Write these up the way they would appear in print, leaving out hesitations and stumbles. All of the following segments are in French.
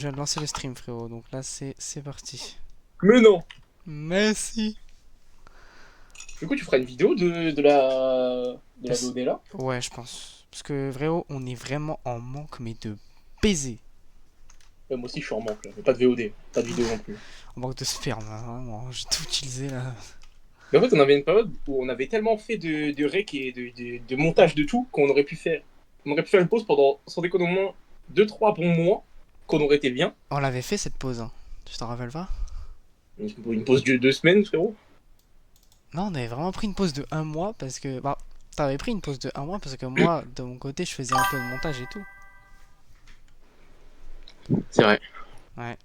Je viens de lancer le stream, frérot, donc là c'est parti. Mais non. Merci. Du coup, tu feras une vidéo de la VOD là? Ouais, je pense. Parce que, frérot, on est vraiment en manque, mais de baiser. Ouais, moi aussi, je suis en manque là, mais pas de VOD, pas de vidéo non plus. En manque de sperme, hein, vraiment. J'ai tout utilisé là. Mais en fait, on avait une période où on avait tellement fait de rec et de montage de tout qu'on aurait pu faire. On aurait pu faire une pause pendant, sans déconner, au moins 2-3 bons mois, qu'on aurait été bien. On l'avait fait cette pause, hein. Tu t'en rappelles pas? Une pause de 2 semaines, frérot. Non, on avait vraiment pris une pause de un mois parce que. Bah, t'avais pris une pause de un mois parce que moi, de mon côté, je faisais un peu de montage et tout. C'est vrai. Ouais.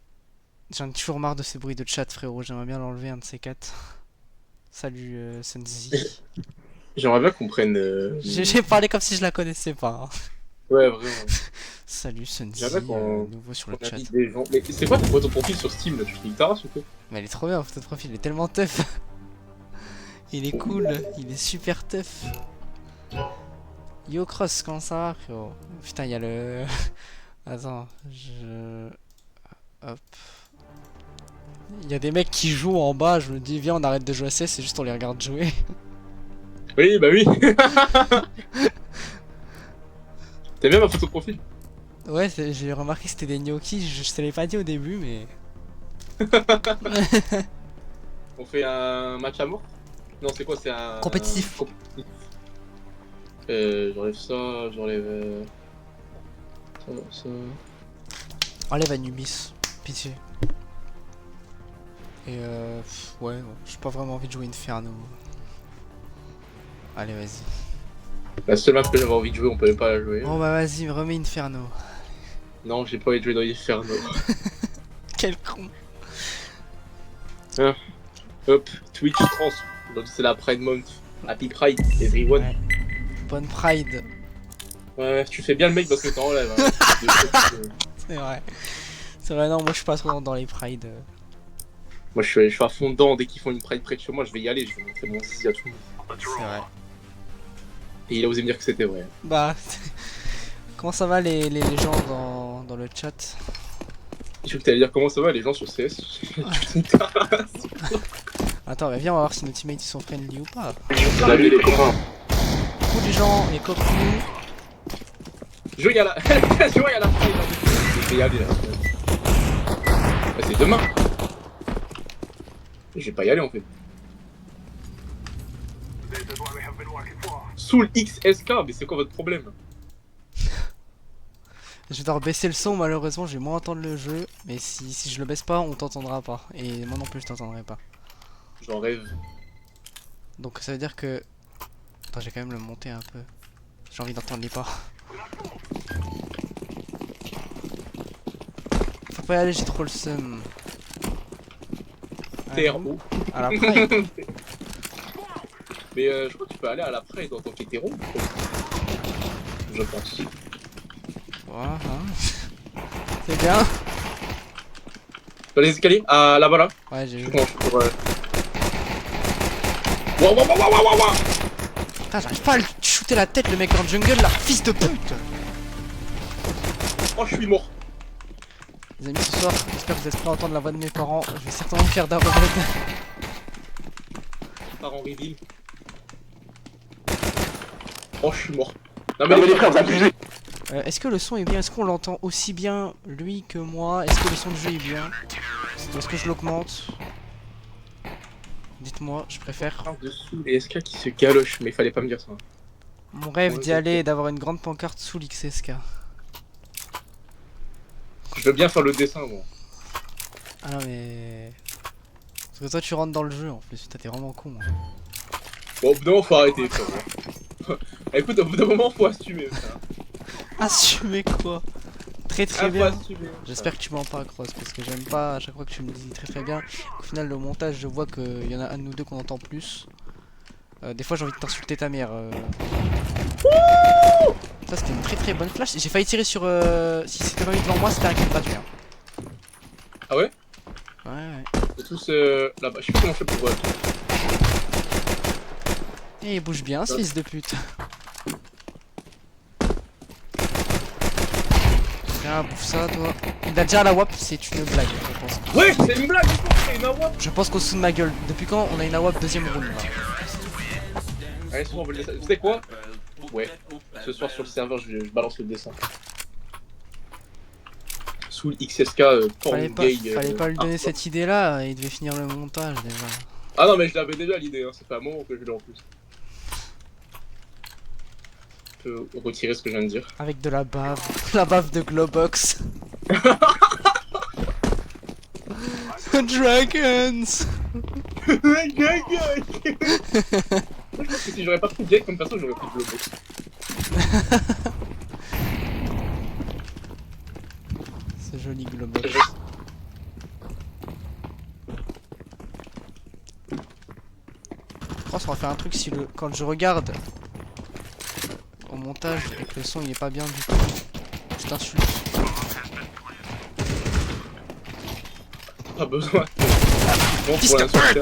J'en ai toujours marre de ces bruits de chat, frérot. J'aimerais bien l'enlever, un de ces quatre. Salut, Senzi. J'aimerais bien qu'on prenne. J'ai parlé comme si je la connaissais pas, hein. Ouais, vraiment. Salut, Senzi, J'aimerais bien nouveau sur le qu'on chat. invite des gens. Mais c'est quoi ta photo de profil sur Steam là? Tu fais une taras ou quoi? Mais elle est trop bien, photo de profil, il est tellement tough. Il est cool, il est super tough. Yo Cross, comment ça va, frérot? Putain, il y a le. Attends, je. Hop. Il y a des mecs qui jouent en bas, je me dis, viens, on arrête de jouer à CS, c'est juste on les regarde jouer. Oui, bah oui. T'aimes bien ma photo de profil? Ouais, j'ai remarqué que c'était des gnocchis, je te l'ai pas dit au début, mais. On fait un match à mort? Non, c'est quoi? C'est un. Compétitif. Compétitif. J'enlève ça, j'enlève. Ça. Enlève Anubis, pitié. Et ouais, j'ai pas vraiment envie de jouer Inferno. Allez, vas-y. La seule map que j'avais envie de jouer, on peut même pas la jouer. Bon bah vas-y, remets Inferno. Non, j'ai pas envie de jouer dans Inferno. Quel con. Hein. Hop, Twitch trans. Donc c'est la Pride Month. Happy Pride, everyone. Ouais. Bonne Pride. Ouais, tu fais bien le mec parce que t'enlèves. Hein. C'est vrai. C'est vrai, non, moi je suis pas trop dans les Pride. Moi je suis à fond dedans, dès qu'ils font une Pride près de chez moi, je vais y aller, je vais montrer mon zizi à tout le monde. C'est vrai. Et il a osé me dire que c'était vrai. Bah, comment ça va les gens dans le chat? Je crois que t'allais dire comment ça va les gens sur CS. Attends, mais viens, on va voir si nos teammates ils sont friendly ou pas. Salut les copains. Coucou les gens, les copains. Je vais à la. Je vais à la Pride. Je vais y aller là. Bah, c'est demain. Je vais pas y aller en fait. Soul XSK, mais c'est quoi votre problème? Je vais devoir baisser le son, malheureusement, je vais moins entendre le jeu. Mais si je le baisse pas, on t'entendra pas. Et moi non plus, je t'entendrai pas. J'en rêve. Donc ça veut dire que. Attends, j'ai quand même le monter un peu. J'ai envie d'entendre les pas. Faut pas y aller, j'ai trop le seum. TRO. À la Pride. Mais je crois que tu peux aller à la Pride en tant qu'hétéro. Je pense. Voilà. C'est bien. Dans les escaliers? Ah là-bas là. Ouais, j'ai Je vu. commence pour. Waouh waouh waouh waouh waouh waouh. Putain, j'arrive pas à le shooter la tête, le mec en jungle là. Fils de pute. Oh, je suis mort. Les amis, ce soir, j'espère que vous êtes prêts à entendre la voix de mes parents. Je vais certainement me faire d'arrêt. Par Henri Ville. Oh, je suis mort. Non mais les frères, vous abusez. Est-ce que le son est bien? Est-ce qu'on l'entend aussi bien lui que moi? Est-ce que le son de jeu est bien? Est-ce que je l'augmente? Dites-moi, je préfère. En dessous les SK qui se galochent, mais il fallait pas me dire ça. Mon rêve Ouais, d'y aller est d'avoir une grande pancarte sous l'XSK. Je veux bien faire le dessin, moi. Ah non mais... Parce que toi tu rentres dans le jeu en plus, putain t'es vraiment con. Hein. Bon, au bout d'un moment, faut arrêter, frère. Écoute, au bout d'un moment, faut assumer, frère. Assumer quoi? Très très Ah, bien. faut assumer. J'espère que tu mens pas, Cross, parce que j'aime pas à chaque fois que tu me dis très très bien. Au final, le montage, je vois qu'il y en a un de nous deux qu'on entend plus. Des fois, j'ai envie de t'insulter ta mère. Ça, c'était une très très bonne flash. J'ai failli tirer sur. Si c'était pas mis devant moi, c'était un kill gratuit. Hein. Ah ouais? Ouais, ouais. C'est tous là-bas. Je sais plus comment je fais pour. Et il bouge bien, ce fils de pute. Tiens, bouffe ça, toi. Il a déjà la WAP, c'est une blague, je pense. Ouais, c'est une blague, c'est une awap. Je pense qu'au dessous de ma gueule. Depuis quand on a une AWAP deuxième round là? Allez, souvent, on veut le dessin. Tu sais quoi? Ouais. Ce soir sur le serveur, je balance le dessin. Sous le XSK, Fallait porn pas, gay. fallait pas lui donner cette idée là, il devait finir le montage déjà. Ah non, mais je l'avais déjà l'idée, hein. C'est pas un moment que je l'ai en plus. Je peux retirer ce que je viens de dire. Avec de la bave. La bave de Globox. Dragons. Je pense que si j'aurais pas pris Jake comme perso, j'aurais pris Globox. C'est joli Globox. Je pense qu'on va faire un truc si le quand je regarde au montage et que le son il est pas bien du tout. Je t'insulte. Pas besoin. Bon, Fils pour de l'insulter.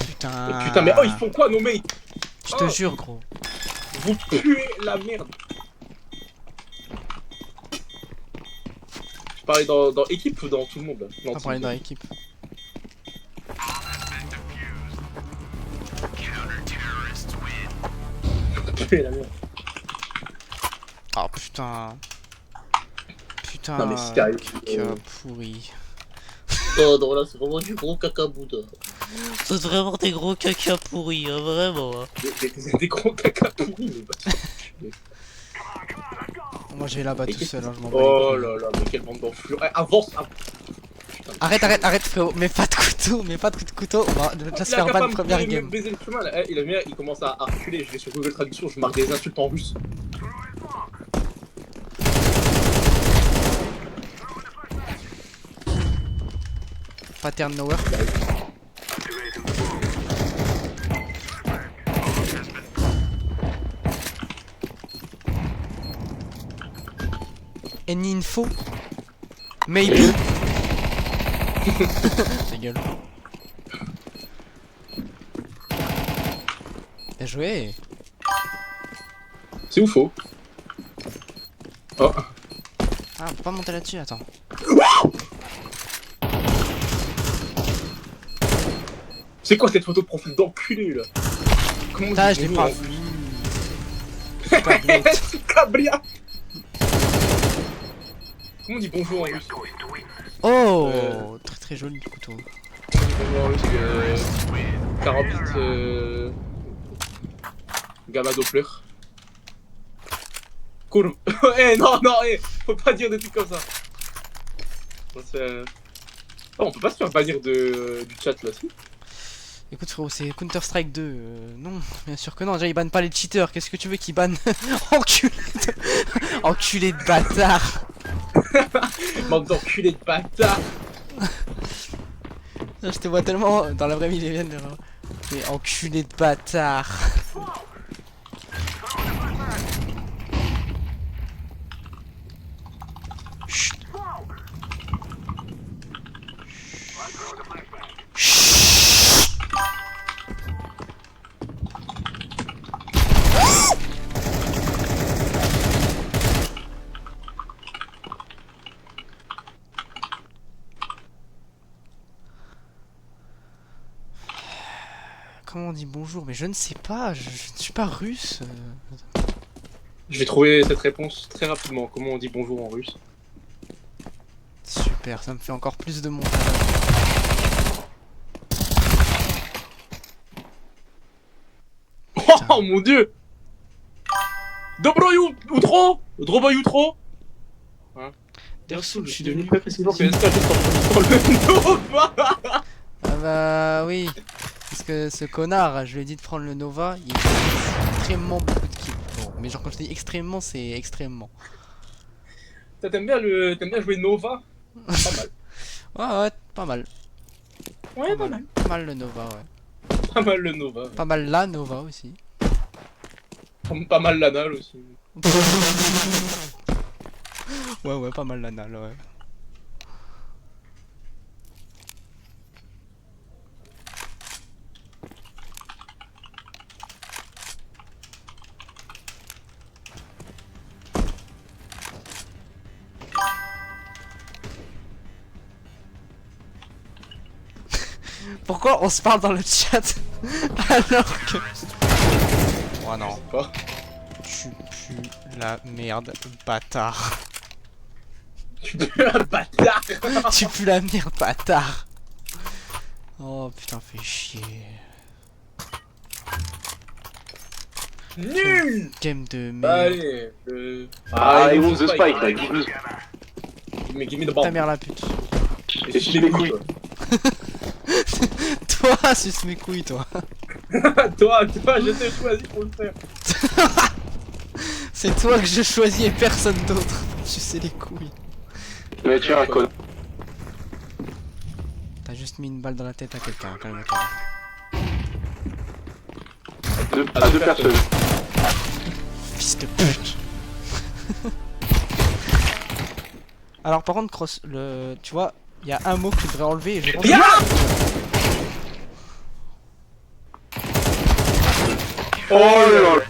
Putain. Putain, mais oh, ils font quoi, nos mates? Je te jure gros. Vous puez la merde. Je parlais dans équipe ou dans tout le monde là? On va parler dans l'équipe. Puer la merde. Oh putain. Putain. Non, mais Sky, Caca pourri. Oh non, là c'est vraiment du gros caca bouddha. C'est vraiment des gros caca pourris, hein, vraiment. Des gros caca pourris, mais bah. Moi j'ai là-bas tout seul, hein, je m'en bats. Oh les couilles. là là, mais quelle bande d'enflures. Eh, avance, avance. Arrête frérot, mets pas de couteau, on va déjà se faire ban première game. Baiser le chemin, là. Eh, il commence à reculer, je vais sur Google Traduction, je marque des insultes en russe. Pattern nowhere. Any info? Maybe. Ta gueule. Bien joué. C'est ou faux? Oh. Ah, on peut pas monter là-dessus, attends. C'est quoi cette photo de profil d'enculé là? Comment Ça, je l'ai pas vu. C'est pas great. C'est Cabria. Comment on dit bonjour en russe? Oh, très très joli le couteau. Bonjour en russe, Karambit, Gamma Doppler. Cool. Eh non, non, faut pas dire des trucs comme ça. On, se fait... Oh, on peut pas se faire bannir du chat là, si? Écoute frérot, c'est Counter Strike 2. Non, bien sûr que non. Déjà, ils bannent pas les cheaters. Qu'est-ce que tu veux qu'ils bannent? Enculé de... Enculé de bâtard. Manque d'enculé de bâtard. Je te vois tellement dans la vraie vie, les viennent. Mais enculé de bâtard. Chut. Comment on dit bonjour? Mais je ne sais pas, je ne suis pas russe. Je vais trouver cette réponse très rapidement. Comment on dit bonjour en russe? Super, ça me fait encore plus de montage. Oh mon dieu! Dobro outro! Drobo outro! Hein? Perso, Je suis devenu très précisément que SK juste en le Nova! Ah bah oui, parce que ce connard, je lui ai dit de prendre le Nova, il a extrêmement beaucoup de kills. Bon, mais genre quand je dis extrêmement, c'est extrêmement. T'aimes bien jouer Nova? Pas mal. Ouais, pas mal. Ouais, pas mal. Pas mal le Nova, ouais. Pas mal le Nova. Pas mal la Nova aussi. Pas mal l'anal aussi. Ouais, pas mal l'anal, ouais. Pourquoi on se parle dans le chat alors que... Oh non. Pas. Tu pues la merde, bâtard. Tu es un bâtard. Tu pues la merde, bâtard. Oh putain, fais chier. Nul. Game de merde. Allez. I want the spike, là, give me. Give me the Ta bomb. mère la pute. Et si les couilles. Toi, suce mes couilles, toi. Toi, je t'ai choisi pour le faire. C'est toi que je choisis et personne d'autre. Sucer les couilles. Mais tu es un con. T'as juste mis une balle dans la tête à quelqu'un, calme-toi. À deux personnes. Fils de pute. Alors par contre, Cross, tu vois, il y a un mot que tu devrais enlever et je pense Oh là là.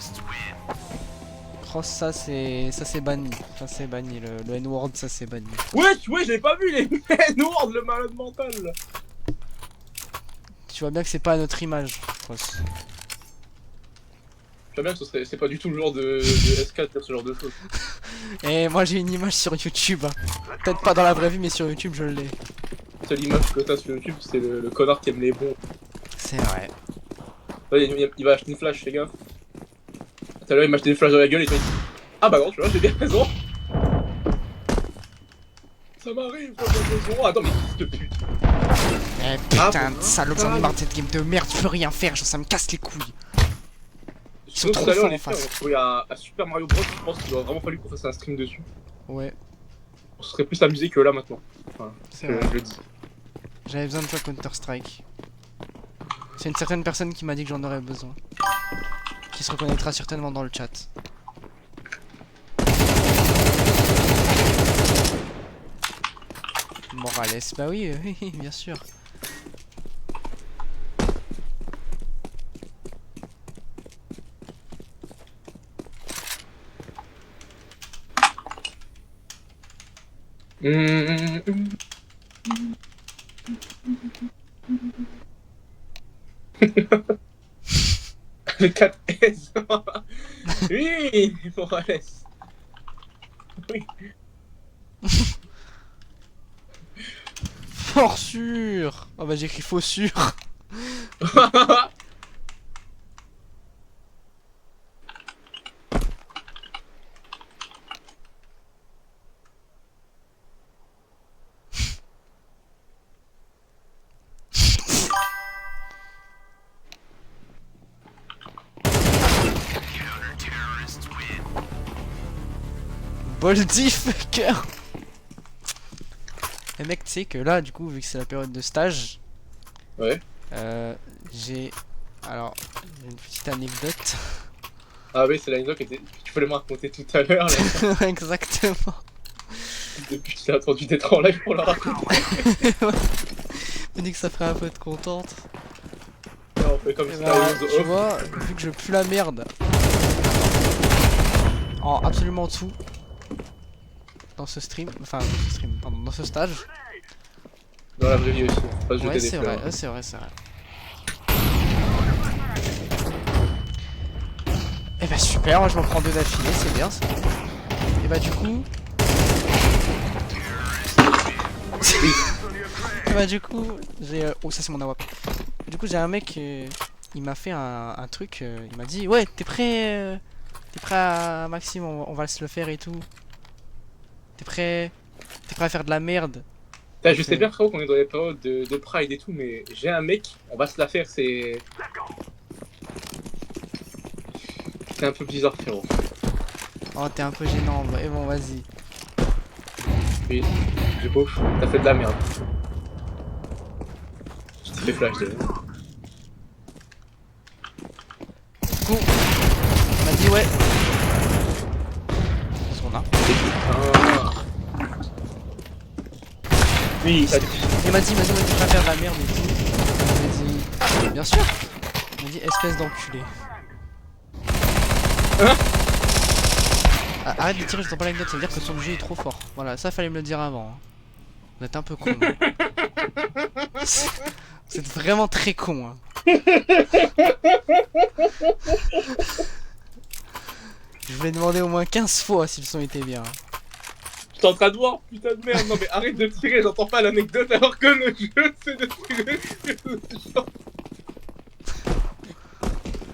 Cross, ça c'est banni. Ça c'est banni, le N-word ça c'est banni. Ouais, je l'ai pas vu les N-word, le malade mental là. Tu vois bien que c'est pas à notre image, Cross. Je sais bien que c'est pas du tout le genre de S4 faire ce genre de choses. Et moi j'ai une image sur YouTube. Hein. Peut-être pas dans la vraie vie mais sur YouTube je l'ai. La seule image que t'as sur YouTube, c'est le connard qui aime les bons. C'est vrai. Ouais, il va acheter une flash, fais gaffe. Tout à l'heure, il m'a acheté une flash dans la gueule et il m'a dit ah bah non, tu vois, j'ai bien raison. Ça m'arrive, j'ai raison. Attends, mais fils de pute. Eh putain Ah, de salope, j'en ai marre de cette game de merde, je peux rien faire, genre ça me casse les couilles. Sinon, trop tout à l'heure, forts les en filles, face. on a trouvé à Super Mario Bros. Je pense qu'il aurait vraiment fallu qu'on fasse un stream dessus. Ouais, On serait plus amusé que là maintenant. Enfin, c'est je vrai. le dis. J'avais besoin de toi Counter Strike. C'est une certaine personne qui m'a dit que j'en aurais besoin. Qui se reconnaîtra certainement dans le chat. Morales, bah oui, oui, bien sûr. Le 4S. Oui, Morales. Oui. Fort sûr. Oh bah j'ai écrit faux sûr. Boldy fucker. Et mec, tu sais que là, du coup, vu que c'est la période de stage, Ouais. j'ai... Alors, j'ai une petite anecdote. Ah oui, c'est l'anecdote que tu voulais me raconter tout à l'heure. Là. Exactement. Depuis que je l'ai attendu d'être en live pour la raconter. On dit que ça ferait un peu être contente. On fait comme Et si bah, t'avais tu vois, vu que je pue la merde en absolument tout dans ce stream, enfin dans ce stream, pardon, dans ce stage. dans la vraie vie aussi. Faut pas se jeter Ouais, des c'est fleurs. vrai, c'est vrai, c'est vrai. Et bah super, moi je m'en prends deux d'affilée, c'est bien ça. Et bah du coup... Et bah du coup, j'ai... Oh ça c'est mon AWP. Du coup j'ai un mec, il m'a fait un truc, il m'a dit ouais t'es prêt à Maxime, on va se le faire et tout. T'es prêt à faire de la merde. Putain, je sais bien frérot qu'on est dans les périodes de Pride et tout, mais j'ai un mec, on va se la faire, c'est un peu bizarre frérot. Oh t'es un peu gênant, et bon vas-y. Oui, j'ai beau, t'as fait de la merde. Je t'ai fait flash déjà. Du coup, il m'a dit ouais. Qu'est-ce qu'on a? Ah. Oui, ça dit. Il m'a dit vas-y t'es prêt à faire de la merde et tout. Il m'a dit bien sûr. Il m'a dit espèce d'enculé. Hein? Ah, arrête de tirer, je t'en pas l'anecdote, ça veut dire que son jeu est trop fort. Voilà, ça fallait me le dire avant. Hein. Vous êtes un peu con. Vous êtes vraiment très con. Hein. Je vais demander au moins 15 fois si le son était bien. Je suis en train de voir, putain de merde. Non mais arrête de tirer, j'entends pas l'anecdote alors que le jeu c'est de tirer.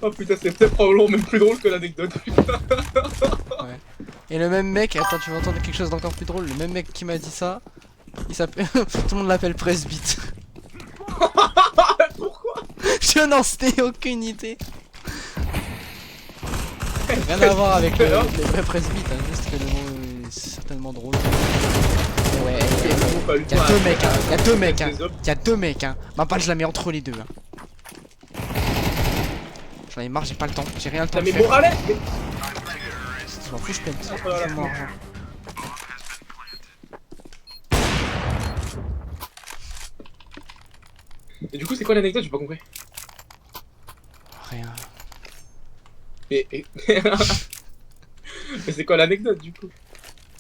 Oh putain, c'est peut-être probablement même plus drôle que l'anecdote. Ouais. Et le même mec, attends, tu vas entendre quelque chose d'encore plus drôle. Le même mec qui m'a dit ça, il s'appelle. Tout le monde l'appelle Presbyte. Pourquoi? Je n'en sais aucune idée. Rien à voir avec le vrai Presbyte, hein, juste que le nom est certainement drôle. Ouais, il y a deux mecs, hein. Il y a deux mecs, hein. Il y a deux mecs, hein. Ma balle, je la mets entre les deux, hein. J'en ai marre, j'ai pas le temps, j'ai rien le temps de Mais faire. Morales, mais... Je m'en fous, je pète. Voilà. Je m'en rends. Et du coup, c'est quoi l'anecdote? J'ai pas compris. Rien. Mais c'est quoi l'anecdote du coup?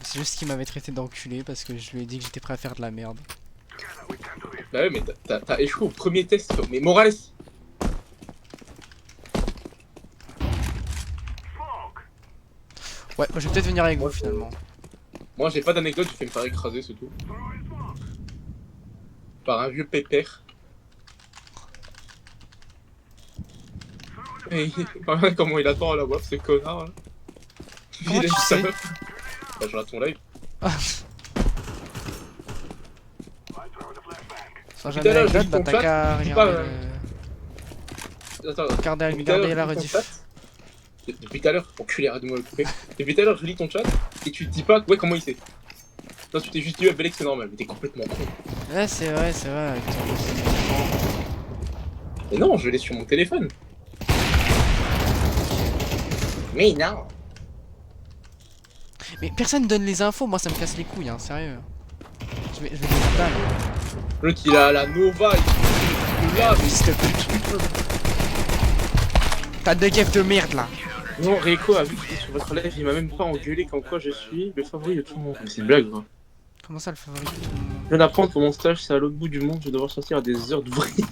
C'est juste qu'il m'avait traité d'enculé parce que je lui ai dit que j'étais prêt à faire de la merde. Bah ouais, mais t'as échoué au premier test. Mais Morales. Ouais, moi je vais peut-être venir avec vous finalement. Moi j'ai pas d'anecdote, je fais me faire écraser, c'est tout. Par un vieux pépère. Et regarde comment il attend à la WAP, ce connard là. Comment tu sais? Bah je regarde ton live. Sans Putain, jamais là, l'anecdote, je lis bah ton t'as chat, qu'à je dis pas, regarder Attends, regarder la rediff. Depuis tout à l'heure, enculé, arrête-moi le couper. Depuis tout à l'heure, je lis ton chat et tu te dis pas, ouais, comment il sait. Non, tu t'es juste dit, ouais, Belek, c'est normal, mais t'es complètement con. Ouais, c'est vrai, avec ton... Mais non, je l'ai sur mon téléphone. Mais non. Mais personne donne les infos, moi ça me casse les couilles, hein, sérieux. Je vais dire dalle. L'autre, il a la Nova, il est là, mais... Fils de pute. T'as deux gaffes de merde là. Non, Reiko a vu que j'étais sur votre live, il m'a même pas engueulé comme quoi je suis le favori de tout le monde. Mais c'est une blague, quoi. Comment ça le favori? Je viens d'apprendre que mon stage c'est à l'autre bout du monde, je vais devoir sortir à des heures d'ouvrier.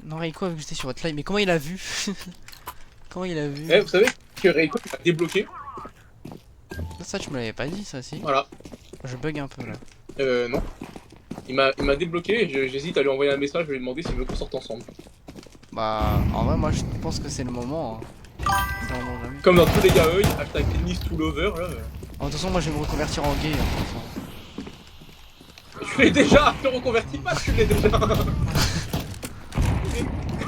Non, Reiko a vu que j'étais sur votre live, mais comment il a vu? Comment il a vu? Eh, vous savez que Reiko m'a débloqué? Ça tu me l'avais pas dit ça si? Voilà. Je bug un peu là. Non. Il m'a débloqué et j'hésite à lui envoyer un message, je vais lui demander s'il veut qu'on sorte ensemble. Bah en vrai moi je pense que c'est le moment. Hein. C'est le moment jamais. Comme dans tous les yaoi, hashtag Ennis to lover là. En toute façon moi je vais me reconvertir en gay. Hein, Tu l'es déjà, te reconvertis pas, tu l'es déjà.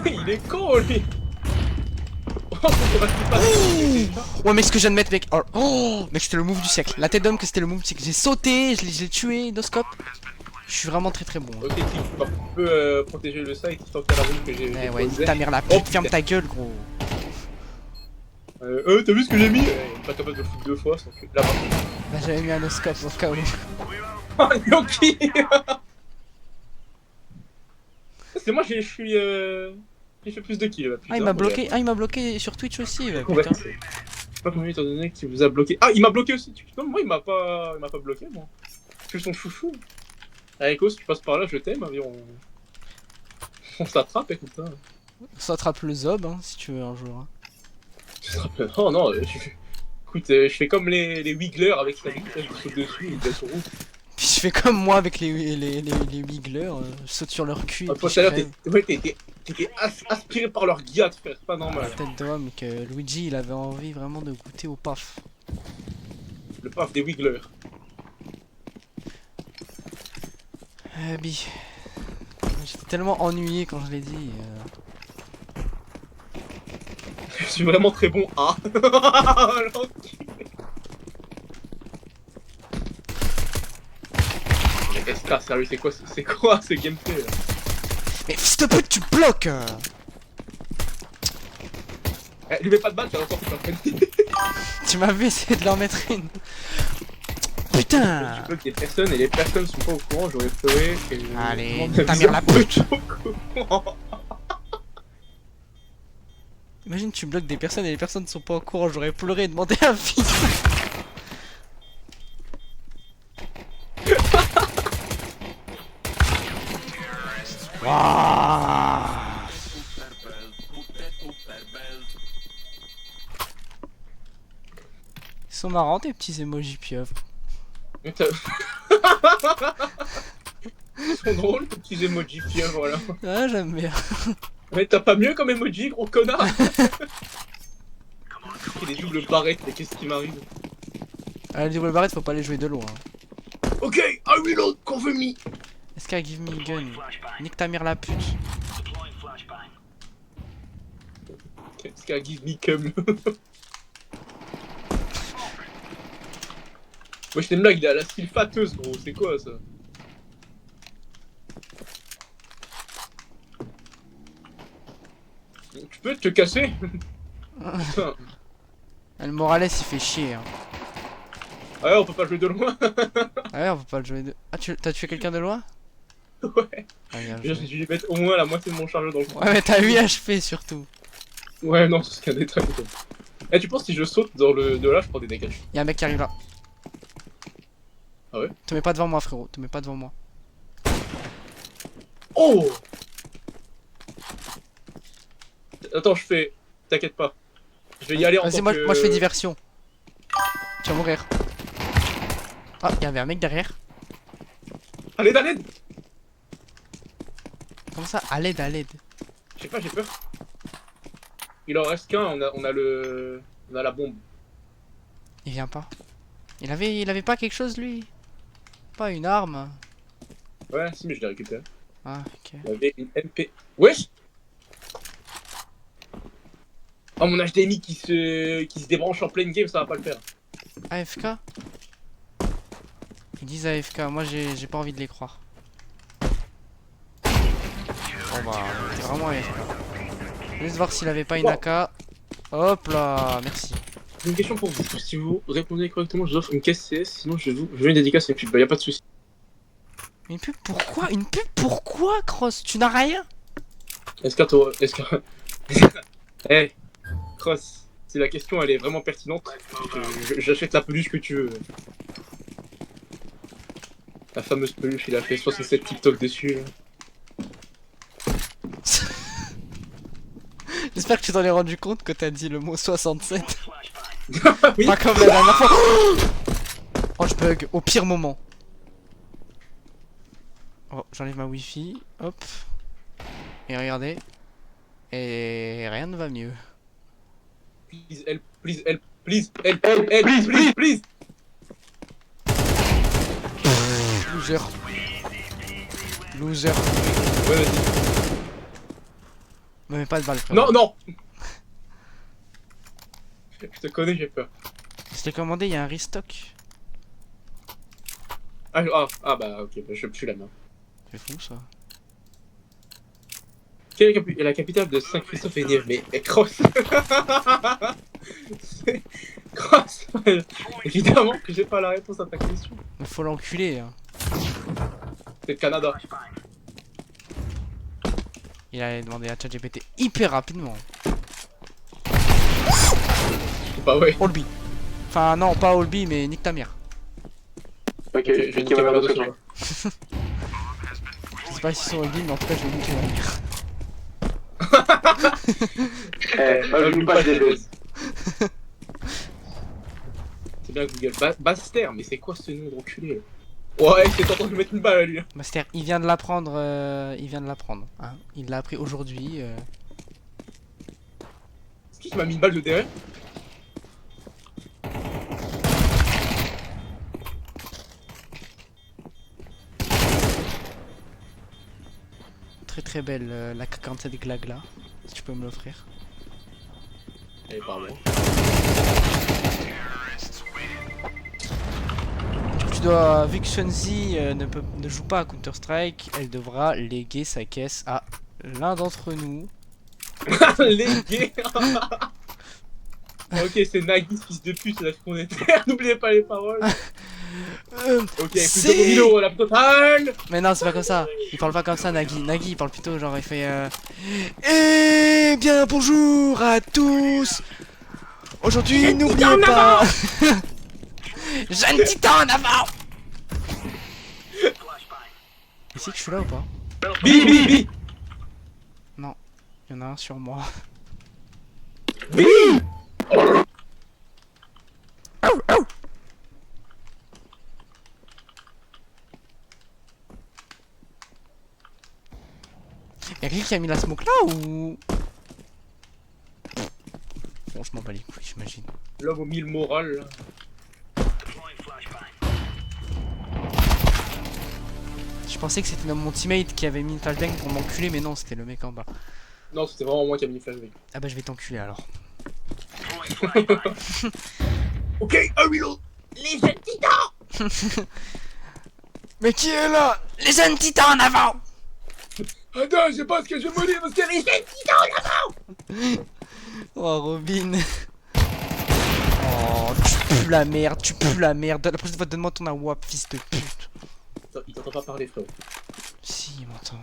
Il est con lui. Oh, te reconvertis pas. Ouais mec ce que je viens de mettre mec. Oh mec c'était le move du siècle. La tête d'homme que c'était le move du siècle. J'ai sauté, je l'ai tué, no scope. Je suis vraiment très bon. Ok, tu peux protéger le site tant qu'il y a la room que j'ai. Eh ouais, posée. ta mère la Oh, pute, ferme putain. ta gueule gros. T'as vu ce que j'ai mis? Pas capable de le foutre deux fois sans que. Là-bas. Bah j'avais mis un no scope au cas où. Ah, Yoki. C'est moi, j'ai fait plus de kills. Là, Ah il m'a bloqué, il m'a bloqué sur Twitch aussi. Bah, putain. Je sais pas combien étant donné qu'il vous a bloqué. Ah, il m'a bloqué aussi. Non, moi, il m'a pas bloqué, moi. Je suis son chouchou. Aiko, si tu passes par là, je t'aime. Hein, on s'attrape, écoute. Hein. Ça attrape le zob hein, si tu veux un jour. Hein. Oh non, écoute, je fais comme les Wigglers avec sa vitesse, je saute dessus, ils baissent sur route. Puis je fais comme moi avec les wigglers, je saute sur leur cul. Ah, Et puis toi, je tout à l'heure, crève. t'étais aspiré par leur guillade, frère, c'est pas normal. La tête d'homme que Luigi il avait envie vraiment de goûter au paf. Le paf des Wigglers. Bi. J'étais tellement ennuyé quand je l'ai dit. Je suis vraiment très bon à. Mais SK, sérieux, c'est quoi ce gameplay là? Mais fils de pute, tu bloques Eh, lui mets pas de balle, t'as encore fait un Tu m'as vu essayer de leur mettre une. Putain Tu bloques des personnes et les personnes sont pas au courant, j'aurais pleuré. Allez, ta mère la pute. Imagine tu bloques des personnes et les personnes sont pas au courant, j'aurais pleuré et demandé un fils. Ils sont marrants tes petits emojis pieuvres. Mais t'as- Ils sont drôles, tes petits emojis pieuvres, voilà. Ah, j'aime bien. Mais t'as pas mieux comme emoji, gros connard. Il est double barrette, mais qu'est-ce qui m'arrive? Ah, les double barrettes, faut pas les jouer de loin. Ok, I reload, cover me. Est-ce qu'à give me gun? Nique ta mère la pute. Qu'est-ce qu'à give me cum? Wesh, t'es une blague, il a la style fâteuse, gros, c'est quoi ça? Tu peux te casser? Putain. Le Morales il fait chier. Hein. Ah ouais, on peut pas jouer de loin. Ah ouais, on peut pas le jouer de. Ah, t'as tué quelqu'un de loin? Ouais. Ah, bien J'ai joué. dû mettre au moins la moitié de mon chargeur dans le coin. Ouais, mais t'as 8 HP surtout. Ouais, non, c'est qu'un détail. Eh, tu penses si je saute dans le de là, je prends des dégâts? Y'a un mec qui arrive là. Ah ouais? Te mets pas devant moi, frérot. Te mets pas devant moi. Oh! Attends, je fais. T'inquiète pas. Je vais y aller en Vas-y, tant moi, que... moi je fais diversion. Tu vas mourir. Ah, y'avait un mec derrière. Allez, à l'aide! Comment ça? À l'aide, à l'aide. Je sais pas, j'ai peur. Il en reste qu'un, on a le... On a la bombe. Il vient pas. Il avait pas quelque chose lui? Pas une arme? Ouais, si, mais je l'ai récupéré. Ah, ok. Il avait une MP. Wesh! Oh, mon HDMI qui se débranche en pleine game, ça va pas le faire. AFK? Ils disent AFK, moi j'ai pas envie de les croire. Bon bah, t'es vraiment AFK. Juste voir s'il avait pas une AK. Hop là, merci. J'ai une question pour vous. Si vous répondez correctement, je vous offre une caisse CS, sinon je veux une dédicace et puis bah y'a pas de soucis. Une pub pourquoi? Une pub pourquoi, Cross? Tu n'as rien? Est-ce que... Eh, Cross, si la question elle est vraiment pertinente, j'achète la peluche que tu veux. La fameuse peluche, il a fait 67 TikTok dessus. Là. J'espère que tu t'en es rendu compte que t'as dit le mot 67. Oui. Pas comme la dernière fois. Oh, je bug au pire moment. Oh, j'enlève ma wifi. Hop. Et regardez. Et rien ne va mieux. Please help, please help, please help, help, help, please, please. Loser. Loser. Ouais, vas-y. Me mets pas de balle, frérot. Non, non. Je te connais, j'ai peur. Je t'ai commandé, il y a un restock. Ah, bah ok, bah, je suis la main. C'est fou ça. Quelle est la capitale de Saint-Christophe et Nièvre? Mais Cross. Cross. Évidemment que j'ai pas la réponse à ta question. Mais faut l'enculer. Hein. C'est le Canada. Il allait demander à ChatGPT hyper rapidement. Bah ouais. Olby. Enfin non, pas Olby, mais nique ta mère. Ok, Je vais niquer ma mère dessus. Je sais pas si c'est Olby, mais en tout cas je vais niquer la mère. Je joue pas des bêtes. C'est bien Google. Baster, mais c'est quoi ce nom d'enculé? Ouais, il s'est en train de mettre une balle à lui. Master, il vient de l'apprendre. Il vient de l'apprendre. Hein. Il l'a appris aujourd'hui. C'est qui m'a mis une balle de derrière? Très très belle la K47 Glagla. Si tu peux me l'offrir. Eh, pardon. Tu dois, vu que Sunzi ne joue pas à Counter-Strike, elle devra léguer sa caisse à l'un d'entre nous. Les gays. Ok, c'est Nagui, fils de pute, la qu'on est terre. N'oubliez pas les paroles. Ok, plus de 2000 € la totale. Mais non, c'est pas comme ça. Il parle pas comme ça, Nagui. Nagui, il parle plutôt genre, il fait Eh bien, bonjour à tous. Aujourd'hui, n'oubliez pas. Jeune titan en avant. Ici que je suis là ou pas? Bi. Non, il y en a un sur moi. Y'a quelqu'un qui a mis la smoke là ou... Bon, je m'en bats les couilles, j'imagine. L'homme au mille moral, là. Je pensais que c'était mon teammate qui avait mis une flashbang pour m'enculer, mais non, c'était le mec en bas. Non, c'était vraiment moi qui a mis une flashbang. Ah bah je vais t'enculer alors. Ok, un reload. Les jeunes titans. Mais qui est là? Les jeunes titans en avant! Attends, je sais pas ce que je me dis parce qu'il y a les jeunes titans là-bas. Oh Robin. Oh, tu pues la merde, tu pues la merde. La prochaine fois, donne-moi ton AWAP, fils de pute. Il t'entend pas parler, frérot. Si, il m'entend.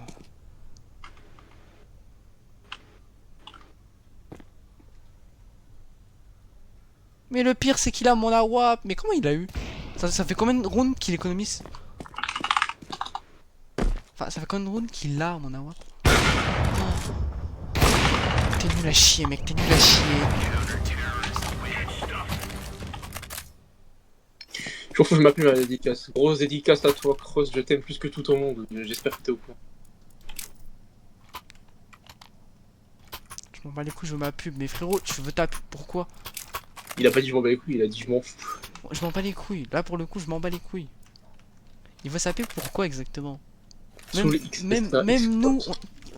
Mais le pire, c'est qu'il a mon AWAP. Mais comment il a eu? Ça fait combien de rounds qu'il économise? Enfin, ça fait combien de rounds qu'il a, mon AWAP? Oh. T'es nul à chier, mec, t'es nul à chier. Toujours faut que je m'appelle à la dédicace. Grosse dédicace à toi, Cross, je t'aime plus que tout au monde. J'espère que t'es au courant. Je m'en bats les couilles, je veux ma pub. Mais frérot, tu veux ta pub, pourquoi? Il a pas dit je m'en bats les couilles, il a dit je m'en fous. Je m'en bats les couilles. Là, pour le coup, je m'en bats les couilles. Il veut sa pub, pourquoi exactement? Sous les X, Même nous,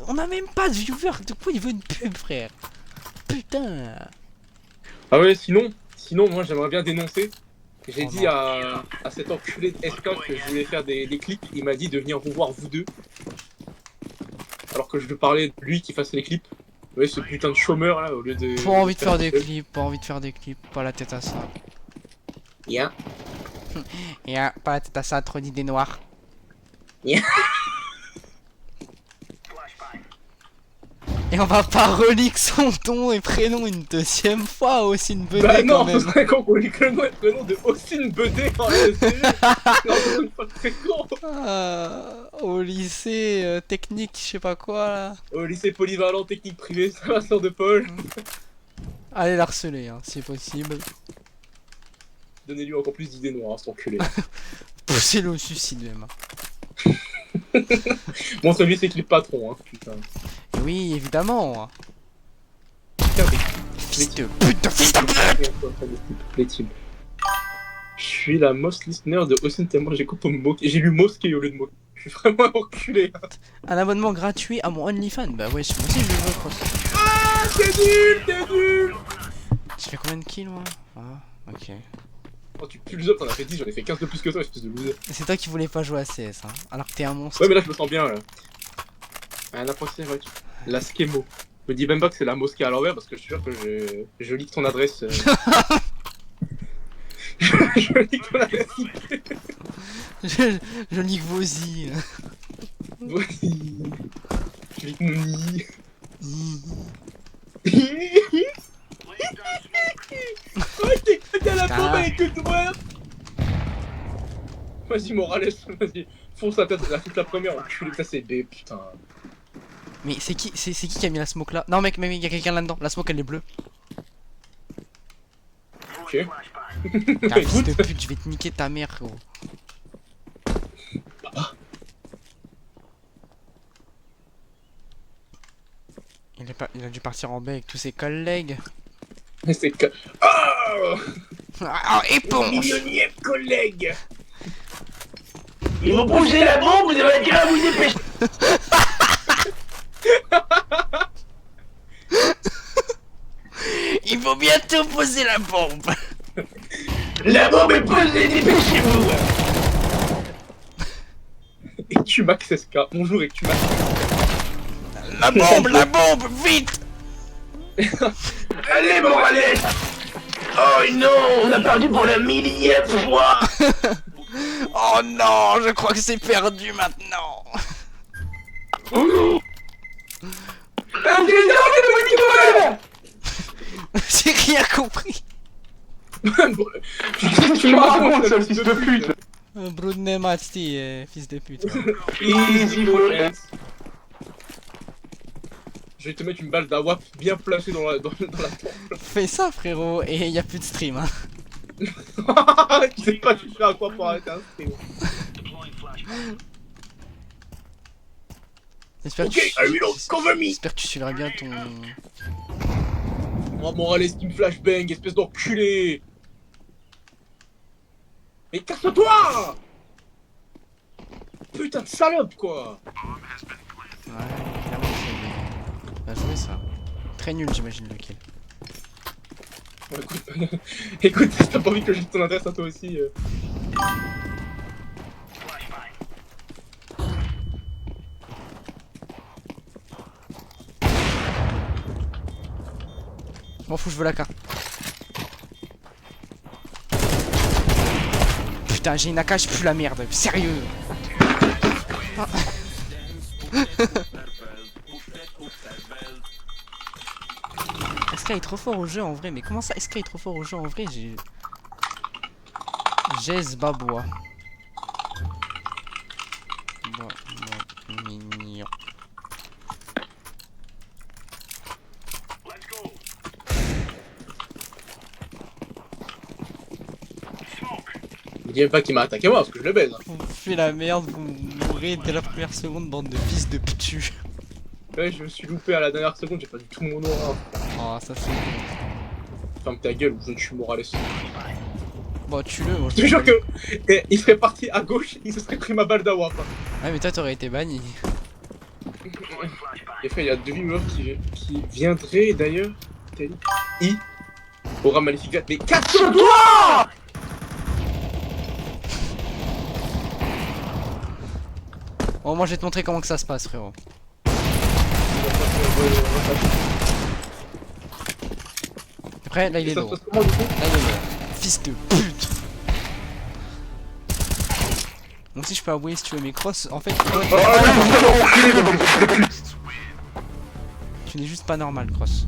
on a même pas de viewer. De quoi il veut une pub, frère? Putain. Ah ouais, sinon moi j'aimerais bien dénoncer. J'ai Oh dit non. à cet enculé de SK que je voulais faire des clips. Il m'a dit de venir vous voir vous deux. Alors que je veux parler de lui qui fasse les clips. Ouais, ce putain de chômeur là, au lieu de. Pas envie de faire des clips, pas envie de faire des clips, pas la tête à ça. Yeah. Yeah, pas la tête à ça, trop d'idées noires. Yeah. Et on va pas relique son nom et prénom une deuxième fois, aussi une BD Bah non, quand même. ce serait con qu'on lui que le nom et le prénom de Austin Bedé en LSD. Non, c'est une fois très con. Au lycée technique, je sais pas quoi là. Au lycée polyvalent technique privée, Saint-Vincent de Paul. Allez l'harceler, hein, si possible. Donnez-lui encore plus d'idées noires, cet enculé. Poussez-le au suicide même. Montre-lui ses clips patrons, hein, putain. Et oui, évidemment. Putain, Fils de pute, fils de pute. les types. Je suis la most listener de Austin tellement j'ai coupé me moquer. J'ai lu mosquée au lieu de moquer. Je suis vraiment enculé. Un abonnement gratuit à mon OnlyFans. Bah ouais, moi aussi je le veux, Cross. Ah, t'es nul. J'ai fait combien de kills moi? Ah, ok. Oh, tu pues le up, t'en as fait 10, j'en ai fait 15 de plus que toi, espèce de loser. C'est toi qui voulais pas jouer à CS, hein. Alors que t'es un monstre. Ouais, mais là je me sens bien là. Un approximatif. La Skemo. Je me dis même pas que c'est la mosquée à l'envers parce que je suis sûr que je lis ton adresse. Je lis ton adresse. Je nique vos i. Oui. Je lis ton nid. Oh, t'es à la bombe avec le doigt. Vas-y, Morales, vas-y. Fonce la première, enculé. Ça, c'est B, putain. Mais c'est qui a mis la smoke là? Non mec, il y a quelqu'un là-dedans. La smoke elle est bleue. Ok. Ah, fils de pute, je vais te niquer ta mère, gros. Il a dû partir en baie avec tous ses collègues. C'est que. Oh, Ah, éponge! millionième collègue. Ils vont poser la bombe, vous avez qu'à vous dépêcher. Il faut bientôt poser la bombe! La bombe est posée, dépêchez-vous. Et tu Max SK. Bonjour, et tu Max. La bombe, vite! Allez, Morales. Oh non, on a perdu pour la millième fois. Oh non, je crois que c'est perdu maintenant! J'ai rien compris! Tu me racontes, ça, fils de pute. Brudne Masti, fils de pute. Easy for us. Je vais te mettre une balle d'awap bien placée dans la tempe. Fais ça, frérot, et y a plus de stream, hein. Tu sais pas, tu fais à quoi pour arrêter un stream. J'espère Ok, que I will cover me. j'espère que tu suivras bien ton... Oh, Morales qui me flashbang, espèce d'enculé. Mais casse-toi. Putain de salope, quoi. Ouais, clairement, c'est bien joué, ça. Très nul, j'imagine, le kill. Bon, écoute, si t'as pas envie que je ton adresse à toi aussi. M'en fous, je veux la AK. Putain, j'ai une AK, je pue la merde. Sérieux. Ah. SK est trop fort au jeu en vrai, mais comment ça SK est trop fort au jeu en vrai? J'ai Babois. Mignon. Me dis même pas qu'il m'a attaqué moi parce que je le baise. Vous faites la merde, vous mourrez dès la première seconde, bande de fils de ptu. Ouais, je me suis loupé à la dernière seconde, j'ai pas du tout mon aura. Oh, ça c'est. Ferme ta gueule ou je tue Morales. Bon, tue-le, moi Je te jure que il serait parti à gauche, il se serait pris ma balle d'awap. Ouais, mais toi t'aurais été banni. Et frère, il y a deux viewers qui viendraient d'ailleurs. I. Aura Magnificat. Mais casse-toi! Bon, moi je vais te montrer comment que ça se passe, frérot. Après, là il est Ça se lourd. passe comment du coup? Là il est lourd. Fils de pute! Donc si je peux avouer si tu veux mes crosses, en fait, tu n'es juste pas normal, cross.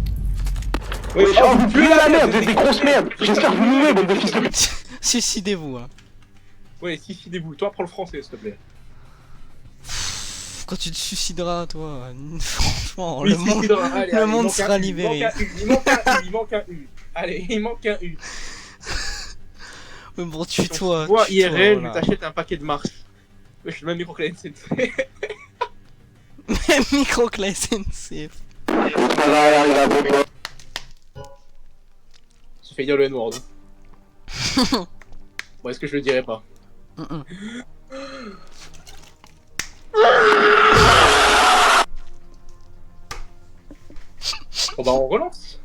Ouais, Oh, vous puez la merde, vous êtes des grosses merdes. J'espère que vous mourrez, bande de fils de pute. Suicidez-vous, hein. ouais, si, déboule. Toi, prends le français, s'il te plaît. Quand tu te suicideras, toi, franchement, Oui, le monde, allez, le allez, monde il manque sera un U, libéré. Il manque un U, il manque un U. Allez, il manque un U. Mais bon, tue-toi. Toi, tue-toi, IRL, voilà. t'achètes un paquet de Mars. Ouais, je suis le même micro que la NCT. Même micro que la SNCF. J'ai fait dire le N-word. Bon, est-ce que je le dirais pas? Bon bah on relance.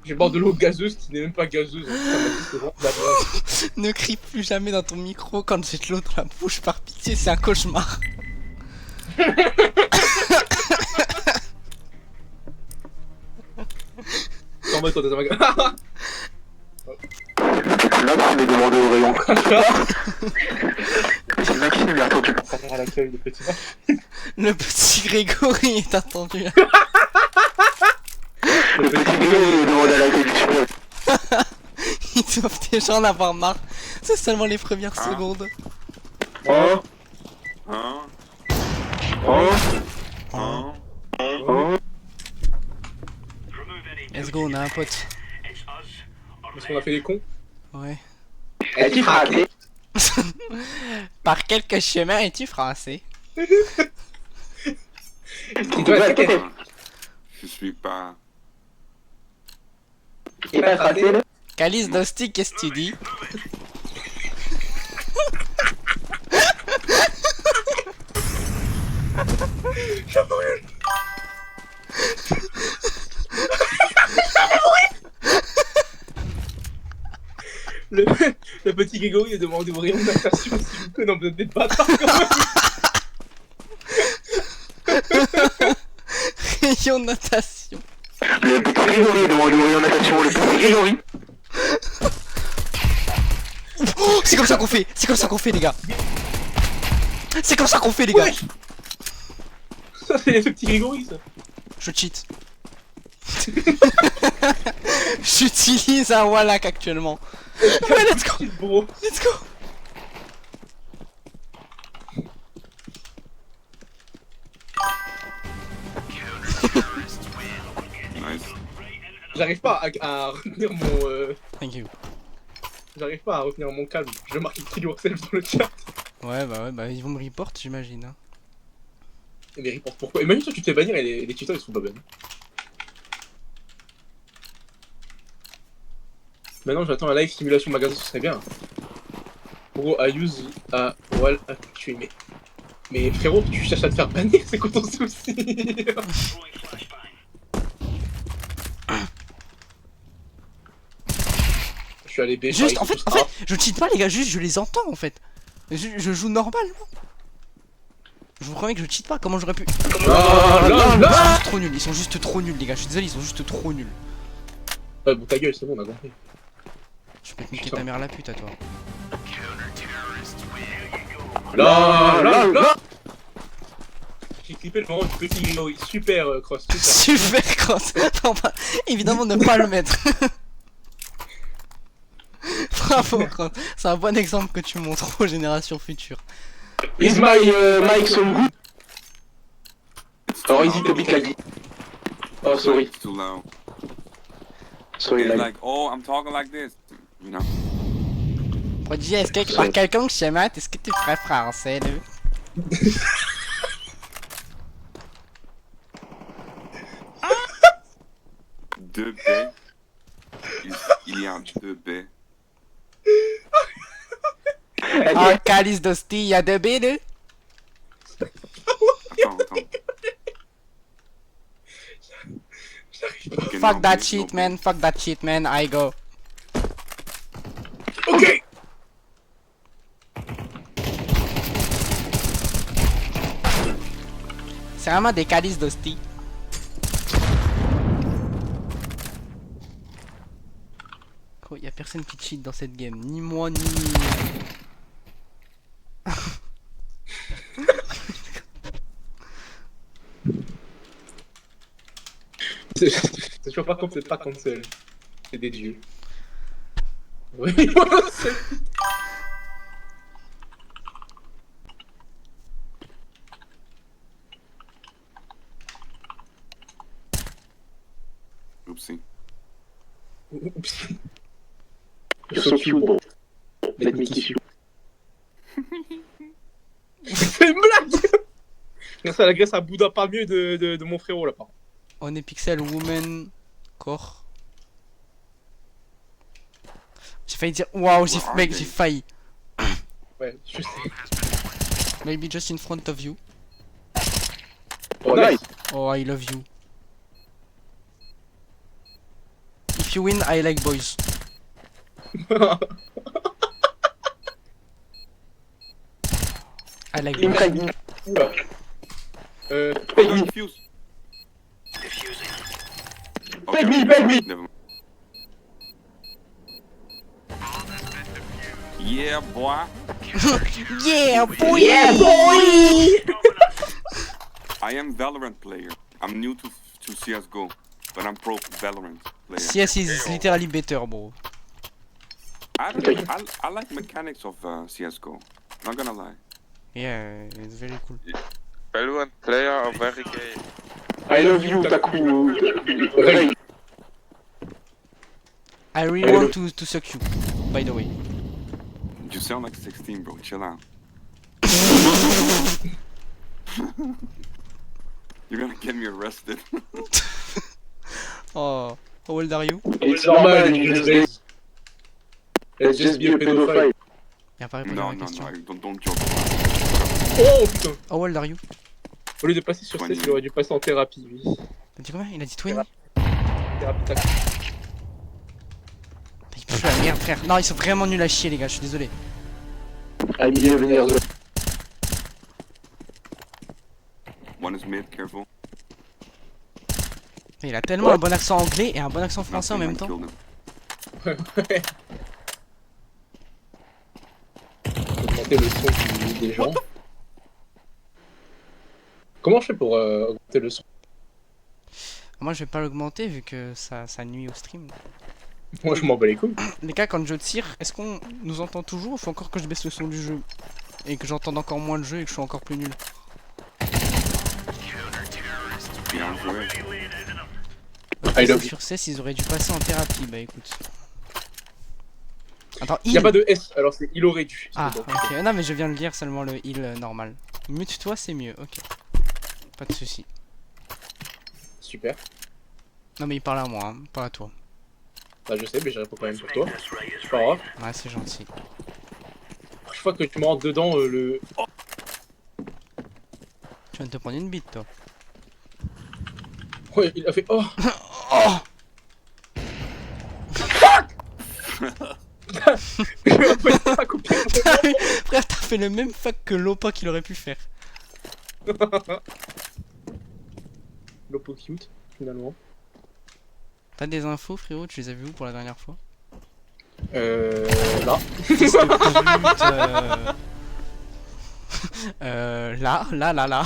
J'ai boire de l'eau gazeuse qui n'est même pas gazeuse. Ça m'a dit, c'est bon, d'accord. Ne crie plus jamais dans ton micro quand j'ai de l'eau dans la bouche, par pitié, c'est un cauchemar. T'en mets toi dans un magasin. Maxime est demandé au rayon. C'est Maxime, il a attendu. Ça à l'accueil de petits marches. Le petit Grégory est attendu. Le petit gars, il est demandé à l'accueil du tunnel. Ils doivent déjà en avoir marre. C'est seulement les premières secondes. Oh, Hein? oh, Hein? oh. Let's go, on a un pote. Parce qu'on a fait les cons. Ouais. Es-tu frappé? Par quelques chemins es-tu français? Il doit être caquet. Je suis pas. Il va frappé, là? Calice d'Osti, qu'est-ce que tu dis? Le petit Grégory a demandé au rayon de natation s'il vous plaît, non, vous êtes des bâtards quand même. Rayon de natation. Le petit Grégory est demandé au rayon natation. Le petit Grégory. Oh, c'est comme ça qu'on fait, les gars. C'est comme ça qu'on fait, les gars. Ouais. Ça, c'est les petits Grégory, ça. Je cheat. J'utilise un Wallach actuellement. Ouais, let's go, Petite bro. let's go. J'arrive pas à retenir mon... Thank you. J'arrive pas à retenir mon calme. Je vais marquer kill yourself dans le chat. Ouais, bah ils vont me report, j'imagine. Hein. Et mais report pourquoi? Imagine toi tu te fais bannir et les cheaters ils sont pas bannés. Maintenant j'attends un live simulation magasin, ce serait bien. Bro, I use a wall actually. Mais frérot, tu cherches à te faire bannir, c'est quoi ton souci? Je suis allé B. Juste, en fait, je cheat pas les gars, juste je les entends en fait. Je joue normalement. Je vous promets que je cheat pas, comment j'aurais pu... Ils sont juste trop nuls les gars, je suis désolé, ils sont juste trop nuls. Ouais bon ta gueule, c'est bon, on a compris. Je peux te niquer ta mère la pute à toi. Là j'ai clippé le moment du petit Lilo, super cross, super. Super cross. Non, bah, évidemment ne pas le mettre. Bravo cross, c'est un bon exemple que tu montres aux générations futures. Is my mic so good? Or is it a bit laggy? Oh, sorry. It's too loud. Sorry, It's lag. like, oh, I'm talking like this, you know. Prodigy, est-ce que par quelqu'un que je mate, est-ce que tu ferais français là? Deux B. Il y a deux B. En calice d'hostie, y'a 2 B là? Attends. J'arrive pas. Fuck that shit man, fuck that shit man, I go. Ok. C'est vraiment des calices d'hostie. Oh, y'a personne qui cheat dans cette game, ni moi ni... C'est toujours pas comme c'est pas cancel. C'est des dieux. Oui, voilà, c'est... Oopsie. Oups. You're so cute, bro. Let me kiss you. C'est une blague. Grâce à la Grèce, à Bouddha pas mieux de mon frérot là, par contre. On est pixel woman core. J'ai failli dire waouh, mec, j'ai failli. Ouais, je sais. Maybe just in front of you. Oh, nice. Oh, I love you. If you win, I like boys. I like Il me boys. craque. Oula. Peg me, Defuse. peg me, peg me. Never mind. Yeah, boy. Yeah, boy! Yeah, boy! I am Valorant player. I'm new to CSGO, but I'm pro Valorant player. CS is literally better, bro. I don't know, I like mechanics of CSGO. Not gonna lie. Yeah, it's very cool. Valorant player are very gay. I love you, Taku. Ray. I really want to suck you, by the way. You sound like 16, bro. Chill out. You're gonna get me arrested. Oh, how old are you? It's normal, let's just be a pedophile. Il a pas répondu à No, ma no, question. no. Don't joke. Oh putain. How old are you? Au lieu de passer sur 16, il aurait dû passer en thérapie, lui. T'as dit combien? Il a dit 20? Thérapie tac. Il pue la merde, frère. Non, ils sont vraiment nuls à chier, les gars, je suis désolé. I'm 11 years old. One is mid, careful. Il a tellement un bon accent anglais et un bon accent français en même temps. Killed him. Ouais. Augmenter le son des gens. Comment je fais pour augmenter le son? Moi, je vais pas l'augmenter vu que ça nuit au stream. Moi je m'en bats les couilles. Les gars, quand je tire, est-ce qu'on nous entend toujours ou faut encore que je baisse le son du jeu? Et que j'entende encore moins le jeu et que je suis encore plus nul? Bien joué. Ils I love passaient you. sur cesse, ils auraient dû passer en thérapie. Bah écoute. Attends, Il y a heal. pas de S, alors c'est il aurait dû. Ah, C'est bon. ok. Non, mais je viens de lire seulement le heal normal. Mute-toi, c'est mieux. Ok. Pas de soucis. Super. Non, mais il parle à moi, hein, pas à toi. Bah je sais, mais je réponds quand même pour toi. C'est pas grave. Ouais, c'est gentil. Chaque fois que tu me rentres dedans, le... Tu viens de te prendre une bite, toi. Ouais, il a fait oh. Oh Je peux pas copier mon Frère, t'as fait le même fuck que Lopa qu'il aurait pu faire. Lopo cute, finalement. T'as des infos, frérot? Tu les as vues où pour la dernière fois? Là. Fils de pute, là.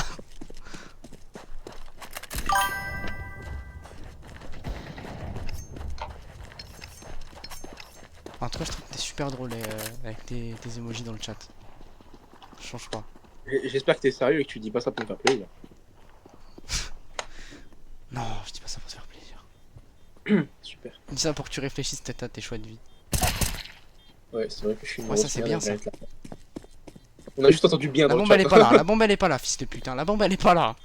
En tout cas, je trouve que t'es super drôle avec tes emojis dans le chat. Change pas. J'espère que t'es sérieux et que tu dis pas ça pour me faire plaisir. Non, je dis pas ça pour te faire plaisir. Super. Dis ça pour que tu réfléchisses peut-être à tes choix de vie. Ouais, c'est vrai que je suis une Ouais, ça, grosse c'est merde, bien, je ça. vais être là. On a juste entendu bien La dans le bombe chat. elle est pas là, la bombe elle est pas là, fils de putain, la bombe elle est pas là.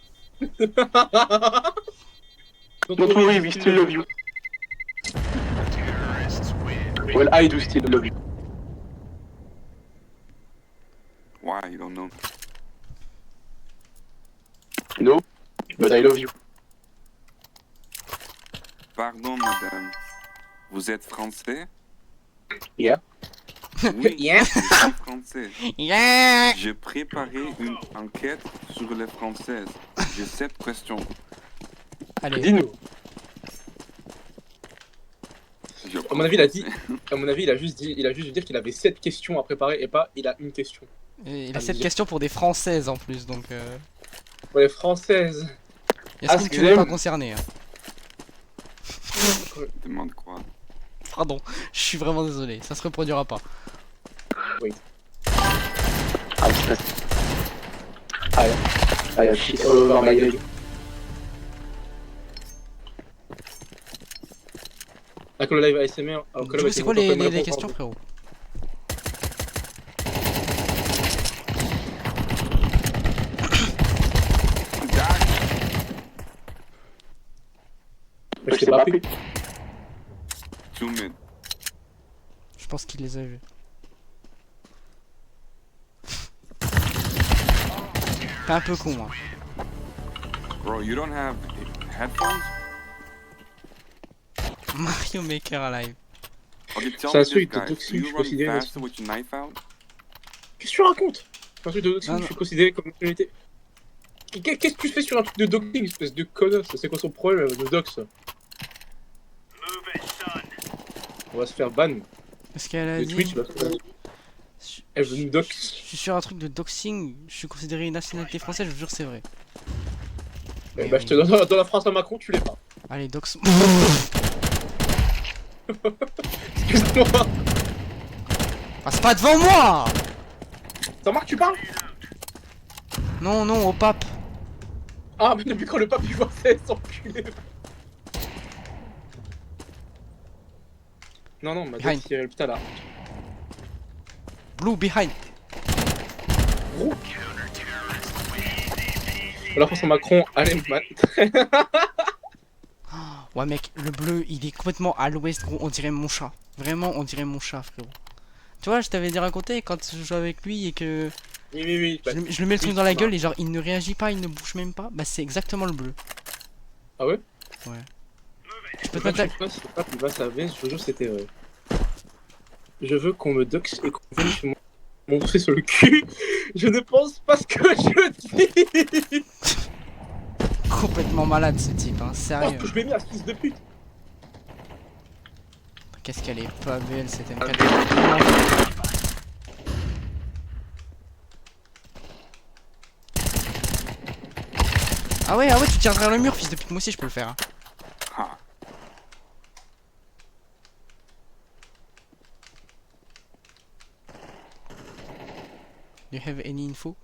Donc, Don't worry, we still love you. Well, I do still love you. Why? You don't know. No, but I love you. Pardon, madame. Vous êtes français? Yeah. Oui, Yeah. je suis français. Yeah. J'ai préparé une enquête sur les Françaises. J'ai 7 questions. Allez, Dis-nous. Je À mon avis, il a dit. À mon avis, il a juste dû dire qu'il avait 7 questions à préparer et pas il a une question. il a cette question pour des françaises en plus donc. Pour les françaises. Yasmine, Ah, tu n'es pas j'aime. concerné. Hein. Demande quoi? Pardon, je suis vraiment désolé, ça se reproduira pas. I have shit all over my leg. Avec le live ASMR. Alors que Du là, coup, c'est quoi les questions, frérot? Je t'ai pas appelé. 2 mid. Je pense qu'il les a vus. T'es un peu con, hein. Bro, you don't have headphones? Mario Maker à live. Okay, tell C'est me un this, truc de guys. toxique, Do you je run considère, faster with your knife out? Qu'est-ce que tu racontes? Un truc de doxing, Non, je non. suis considéré comme une unité. Qu'est-ce que tu fais sur un truc de doxing, espèce de connasse? C'est quoi son problème de dox? On va se faire ban. Qu'est-ce qu'elle a De dit? Twitch, là. Elle veut nous Je dox. suis sur un truc de doxing, je suis considéré une nationalité française, je vous jure c'est vrai. Eh Mais bah, oui. je te donne dans la phrase à Macron, tu l'es pas. Allez, dox. Excuse-moi. Passe pas devant moi! Ça marque, tu parles? Non, non, au pape. Ah, mais depuis quand le pape il voit ça, s'enculer. Non, non, ma Behind. tête, putain là. Blue behind. Gros. La France à Macron, allez, man. Ouais mec, le bleu il est complètement à l'ouest gros, on dirait mon chat. Vraiment on dirait mon chat frérot. Tu vois je t'avais dit raconté quand je joue avec lui et que Oui, oui, oui. Bah, je le mets le truc oui, dans la bah. gueule et genre il ne réagit pas, il ne bouge même pas. Bah c'est exactement le bleu. Ah ouais? Ouais. Je peux te Quand mettre tu vois, si le pape il va sa veste, je vous jure c'était vrai. Je veux qu'on me doxe et qu'on vienne se montrer sur le cul. Je ne pense pas ce que je dis. complètement malade ce type hein, Oh, sérieux. je l'ai mis à ce fils de pute. Qu'est-ce qu'elle est pas belle cette M4. Ah ouais tu tires derrière le mur fils de pute, moi aussi je peux le faire. Hein. Ha. Do you have any info?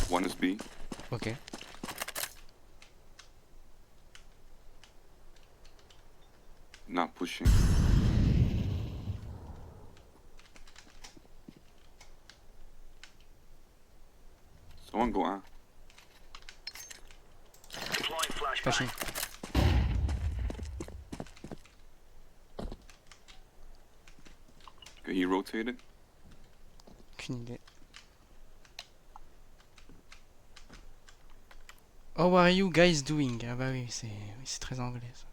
One is B. Ok. pushing. Someone go A. Flashing. Okay, he rotated. Aucune idée. How are you guys doing? Ah bah oui, c'est très anglais ça.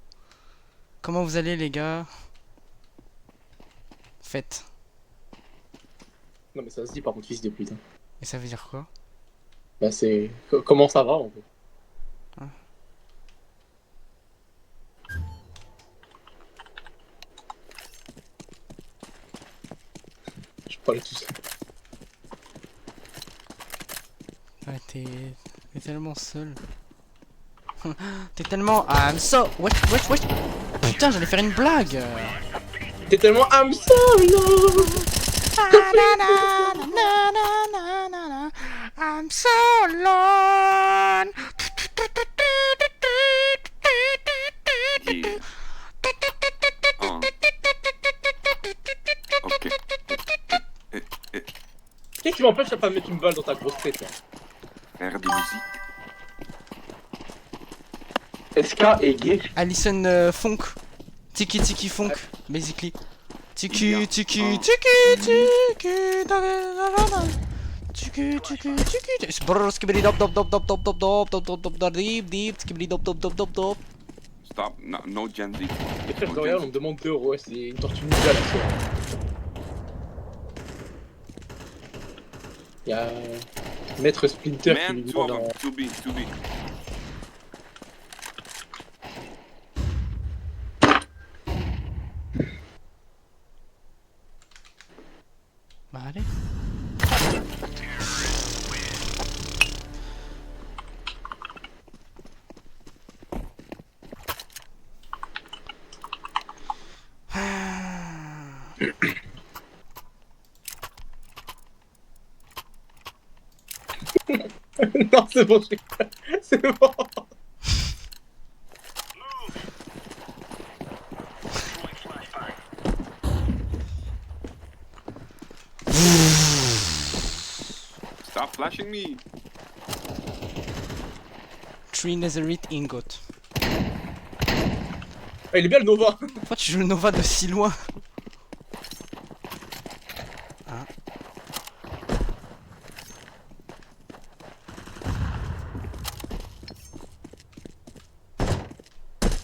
Comment vous allez les gars? Faites. Non, mais ça se dit par contre, fils de pute. Hein. Et ça veut dire quoi? Bah, c'est. Comment ça va en fait? Ah. Je parlais tout ça. Ouais, t'es tellement seul. T'es tellement... Ah, I'm so... Wesh. Putain, j'allais faire une blague. T'es tellement I'm sorry, no. I'm so alone. Yeah. Ok. Qu'est-ce qui m'empêche de pas mettre une balle dans ta grosse tête là? Faire de musique. SK est gay. Alison Funk. Tiki funk, basically. Tiki. Brrr, skibidi dop. Deep, skibidi dop. Stop. No Gen Z. Les frères de Royal, on me demande 2 euros, ouais, c'est une tortue ninja là. Y'a Maître Splinter qui Man, lui two of demande them. 2B. Bah allez. Non, c'est bon, c'est bon. Stop flashing me. Tree Netherite Ingot. Ah, il est bien le Nova. Pourquoi tu joues le Nova de si loin? Hein?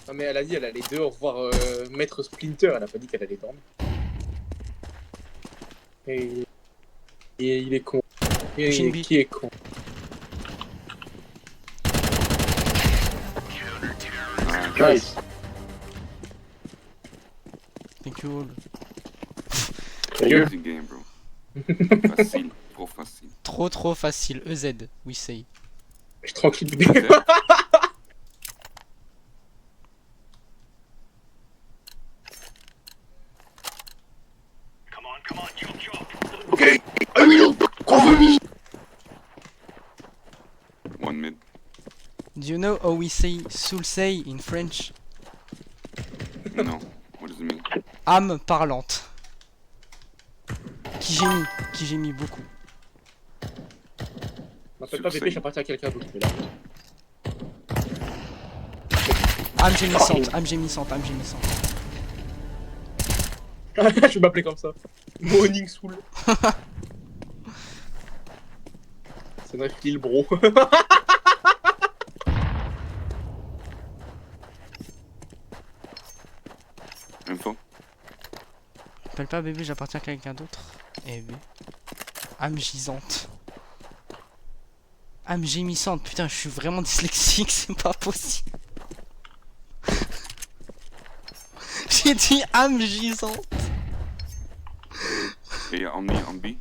Non mais elle a dit elle allait dehors voir Maître Splinter, elle a pas dit qu'elle allait dormir. Et il est con. Shinbi. Qui est con? Nice. Thank you all. Easy game, bro. Facile. Trop facile. Trop facile. EZ, we say. Je suis tranquille bébé. Okay, I will cover me. One mid. Do you know how we say Soulsay in French? No. What does it mean? Âme parlante. Qui gémit beaucoup. M'appelle pas bébé, j'appartiens à quelqu'un d'autre. Là. Âme gémissante. Je vais m'appeler comme ça. Morning Soul. C'est notre fil, bro. Info. M'appelle pas bébé, j'appartiens à quelqu'un d'autre. Eh oui. Âme gisante. Âme gémissante, putain, je suis vraiment dyslexique, c'est pas possible. J'ai dit âme gisante. Yeah, on me, on B.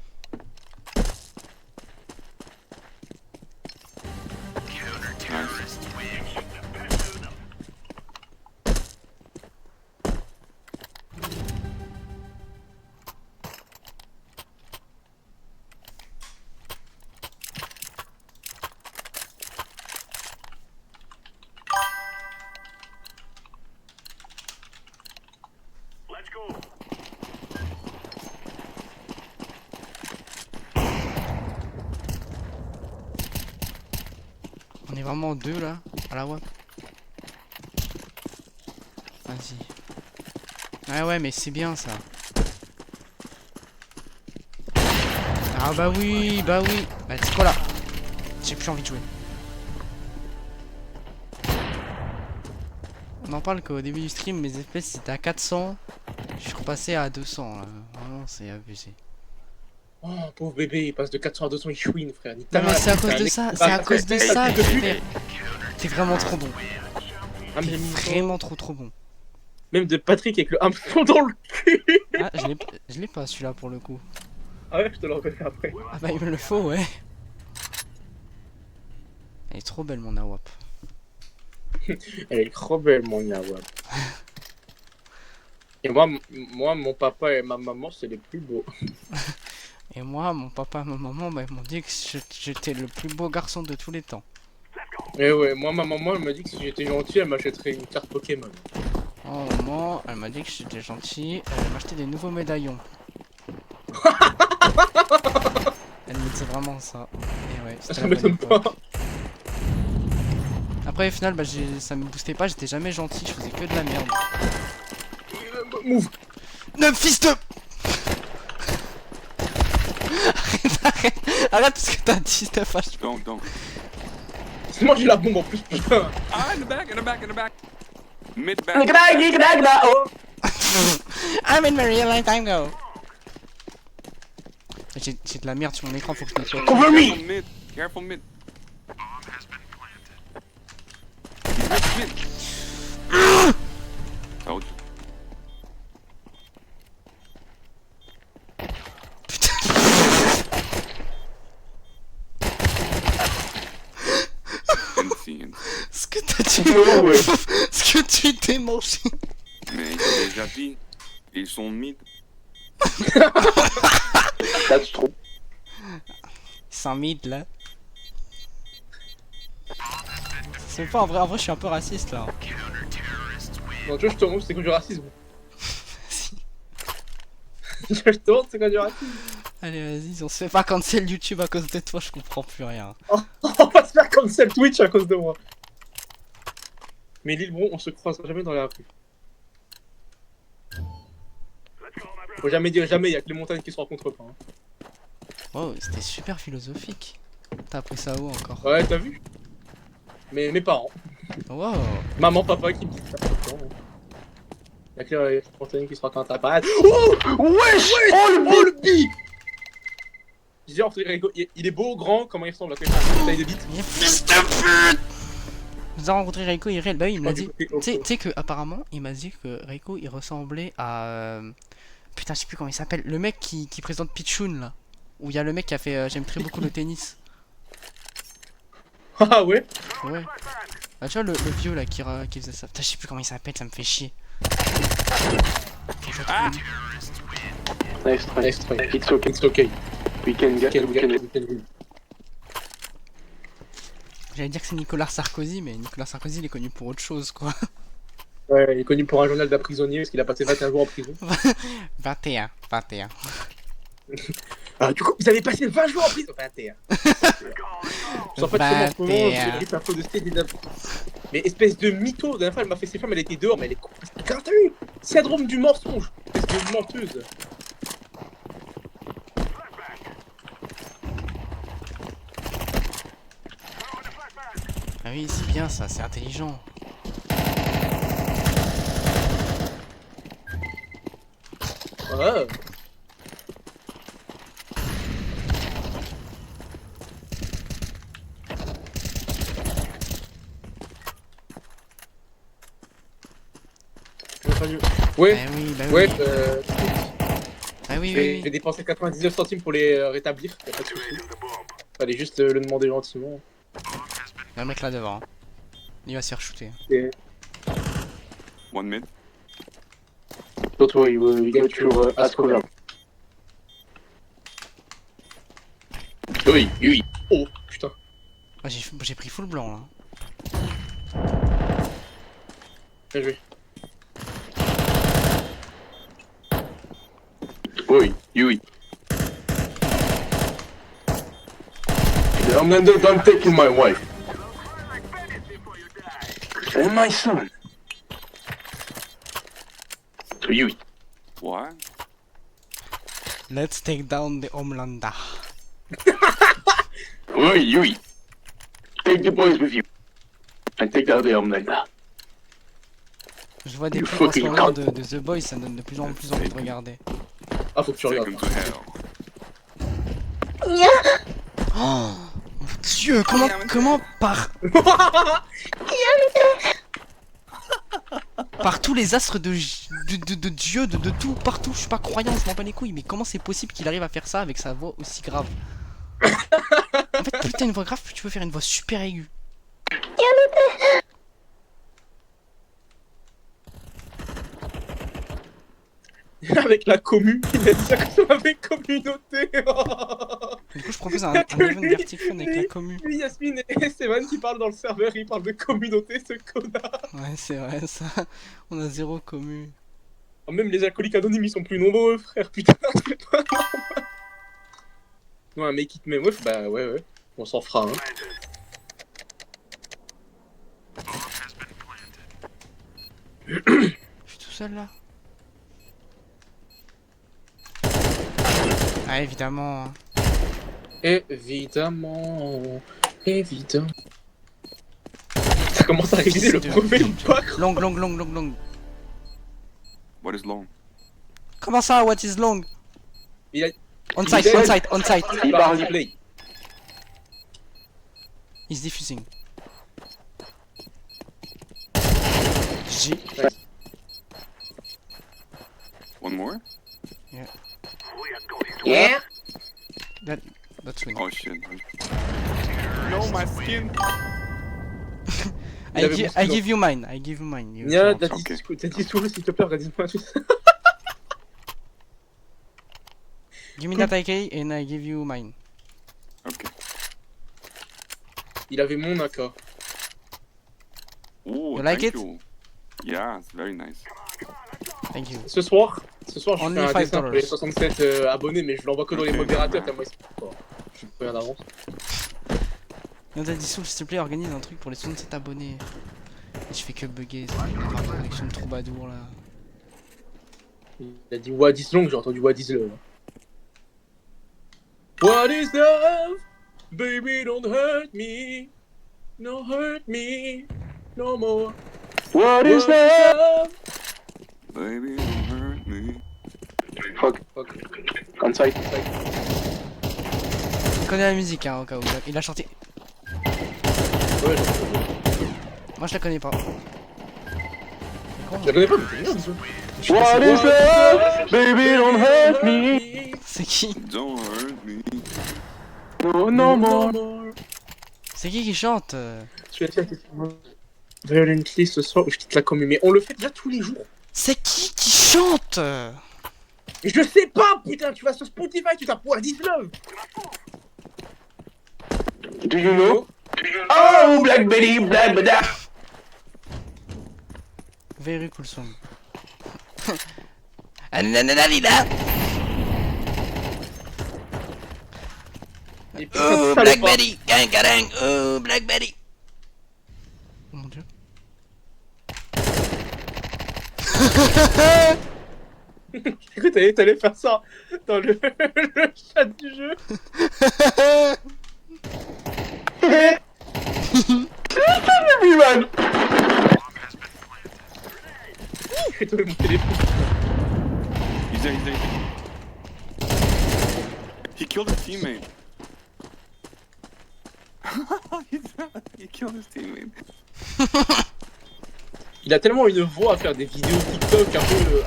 Nice. est vraiment deux là, à la WAP. Vas-y. Ah ouais, mais c'est bien ça. Ah bah oui, bah oui. Bah c'est quoi là? J'ai plus envie de jouer. On en parle qu'au début du stream, mes FPS étaient à 400. Je suis repassé à 200 là. Vraiment, c'est abusé. Oh, pauvre bébé, il passe de 400 à 200, il chouine, frère. Non mais c'est à cause de ça, c'est à cause de ça, frère. T'es vraiment trop bon. Ah, mais T'es vraiment trop bon. même de Patrick avec le hameçon dans le cul. Ah, je l'ai pas celui-là pour le coup. Ah ouais, je te le refais après. Ah bah il me le faut, ouais. Elle est trop belle mon AWAP. Elle est trop belle, mon Yawa. Et moi, mon papa et ma maman, c'est les plus beaux. Et moi, mon papa et ma maman, bah, ils m'ont dit que j'étais le plus beau garçon de tous les temps. Et ouais, moi, ma maman, elle m'a dit que si j'étais gentil, elle m'achèterait une carte Pokémon. Oh maman, elle m'a dit que j'étais gentil, elle m'a acheté des nouveaux médaillons. Elle me disait vraiment ça. Et ouais, c'était Ça la bonne m'étonne pas. époque. Après, au final, bah, ça me boostait pas, j'étais jamais gentil, je faisais que de la merde. Move. Non, fils de... Arrête parce que t'as 19 HP. Don't. Moi, j'ai la bombe en plus, putain. Ah, in the back. Mid back. Oh. I'm in my real life time go. J'ai de la merde sur mon écran, faut que je nettoie. Cover me! Careful mid. Mid. Told you. NC. Ce que t'as dit. No way. Ce que tu t'es mangé. Mais j'ai déjà dit, ils sont mid. That's true. Sans mid là. C'est pas en vrai, je suis un peu raciste là. Non, tu vois, je te montre, c'est quoi du racisme. Je te montre, c'est quoi du racisme. Allez, vas-y, on se fait pas cancel YouTube à cause de toi, je comprends plus rien. On va se faire cancel Twitch à cause de moi. Mais Lille, bon, on se croisera jamais dans la rue. Faut jamais dire jamais, y'a que les montagnes qui se rencontrent pas. Hein. Wow, c'était super philosophique. T'as appris ça où encore? Ouais, t'as vu? Mes parents. Wow. Maman, papa qui me disent ça tout le temps. Y'a que les montagnes qui se rencontrent à pas. Oh! Wesh! Oh le bip! Je dis, Rico, il est beau, grand, comment il ressemble à quoi il fait une taille de bite? Mais fils de pute! Vous avez rencontré Reiko IRL? Bah oui, il m'a Oh, dit. du côté- Tu sais que apparemment, il m'a dit que Reiko il ressemblait à. Putain, je sais plus comment il s'appelle. Le mec qui présente Pichoun là. Où il y a le mec qui a fait j'aime très beaucoup le tennis. Ah ouais? Ouais. Bah tu vois le vieux là qui faisait ça. Putain, je sais plus comment il s'appelle, ça me fait chier. Nice try. Nice try. It's okay. It's okay. We can get. We can win. J'allais dire que c'est Nicolas Sarkozy, mais Nicolas Sarkozy il est connu pour autre chose quoi. Ouais, il est connu pour un journal d'un prisonnier parce qu'il a passé 21 jours en prison. 21. Ah, du coup, vous avez passé 20 jours en prison. 21. En fait, comment en ce moment, j'ai pris info de Stéphane. Mais espèce de mytho, la dernière fois elle m'a fait ses femmes, elle était dehors, mais elle est con. Quand t'as eu syndrome du mensonge, espèce de menteuse. Ah oui, c'est bien ça, c'est intelligent. Ouais. Ouais, Bah oui, bah oui. ouais, Ah oui, j'ai oui. dépensé 99 centimes pour les rétablir, y'a pas de soucis. Fallait juste le demander gentiment. Il y a un mec là devant. Hein. Il va se faire shooter. Et... One mid. Don't worry, we get your ass cover. Oui. Oh, putain. Ah, j'ai pris full blanc là. Bien joué. Oui. I'm not done taking my wife. And my son. To you. What? Let's take down the Homelander. Oi, oi. Take the boys with you. And take out the Homelander. Je vois des You clips en ce fucking moment cunt. de The Boys, ça me donne de plus en plus envie de regarder. Ah, faut que tu Take regardes. him to hell. Oh mon Dieu, comment par tous les astres de Dieu, de tout, partout, je suis pas croyant, je m'en bats les couilles, mais comment c'est possible qu'il arrive à faire ça avec sa voix aussi grave? En fait, plus t'as une voix grave, plus tu peux faire une voix super aiguë. Avec la commu, il a dit ça comme avec communauté. Du coup, je propose un event Vertic Fun avec la commu. Lui, Yasmine et Sevan qui parlent dans le serveur, ils parlent de communauté, ce connard. Ouais, c'est vrai ça. On a zéro commu. Oh, même les alcooliques anonymes, ils sont plus nombreux, frère, putain, c'est pas normal. Non, un mec it me meuf, bah ouais, on s'en fera, hein. Je suis tout seul là. Ah, évidemment. Évidemment. Ça commence à réviser le De- premier ou pas? Long. What is long? Comment ça, what is long? Il a... On site. Il parle play. He's diffusing. G. One more? Yeah. That's win. Oh shit. No, my skin. Il avait I mon give you mine. You Nia, can't. t'as dit tout, s'il te plaît, regarde-moi. Give me that AK and I give you mine. Okay. Il avait mon AK. Ooh, You like thank it? you. Yeah, it's very nice. Thank you. Ce soir, je Only fais un dessin pour les $5. 67 abonnés, mais je l'envoie que dans les Ok. modérateurs, tellement ils sont... Je suis pas d'avance. Yanda Dissoul, s'il te plaît, organise un truc pour les 67 abonnés. Et je fais que bugger, c'est une connexion de troubadour là. Il a dit What is long, j'ai entendu What is love. What is love? Baby, don't hurt me. No hurt me. No more. What is that? Baby, don't hurt me. Fuck. Fuck. On site. Il connaît la musique hein, au cas où. Il a chanté. Ouais, Moi je la connais pas. je la connais pas, mais c'est bien, disons. What is that? Baby, don't hurt me. C'est qui? Don't hurt me. No, no more. C'est qui chante? Je vais faire violently ce soir où je quitte la commune, mais on le fait déjà tous les jours. C'est qui chante? Mais je sais pas, putain, tu vas sur Spotify, tu tapes What is love. Do you know? Oh, Black Betty, Black Bada. Very cool song. Anananalila. Et puis, Oh, ça Black le pas. Betty, gang, oh, Black Betty. Oh mon dieu. J'ai cru que t'allais faire ça dans le chat du jeu. Oui, man. J'ai trouvé mon téléphone. He's there. He killed his teammate. He killed his teammate. Il a tellement une voix à faire des vidéos TikTok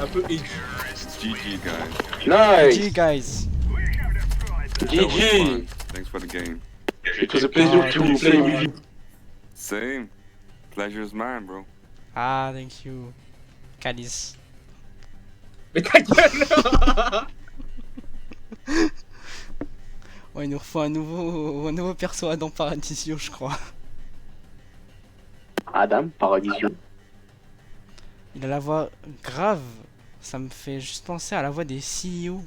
un peu aiguës. GG, guys. Nice. GG guys. That was GG. fun. Thanks for the game. It was a pleasure to play with you. Same. Pleasure is mine, bro. Ah, thank you. Calice. Mais ta gueule. Ouais, il nous faut un nouveau perso Adam Paradisio, je crois. Adam, Paradisio. Il a la voix grave. Ça me fait juste penser à la voix des CEO.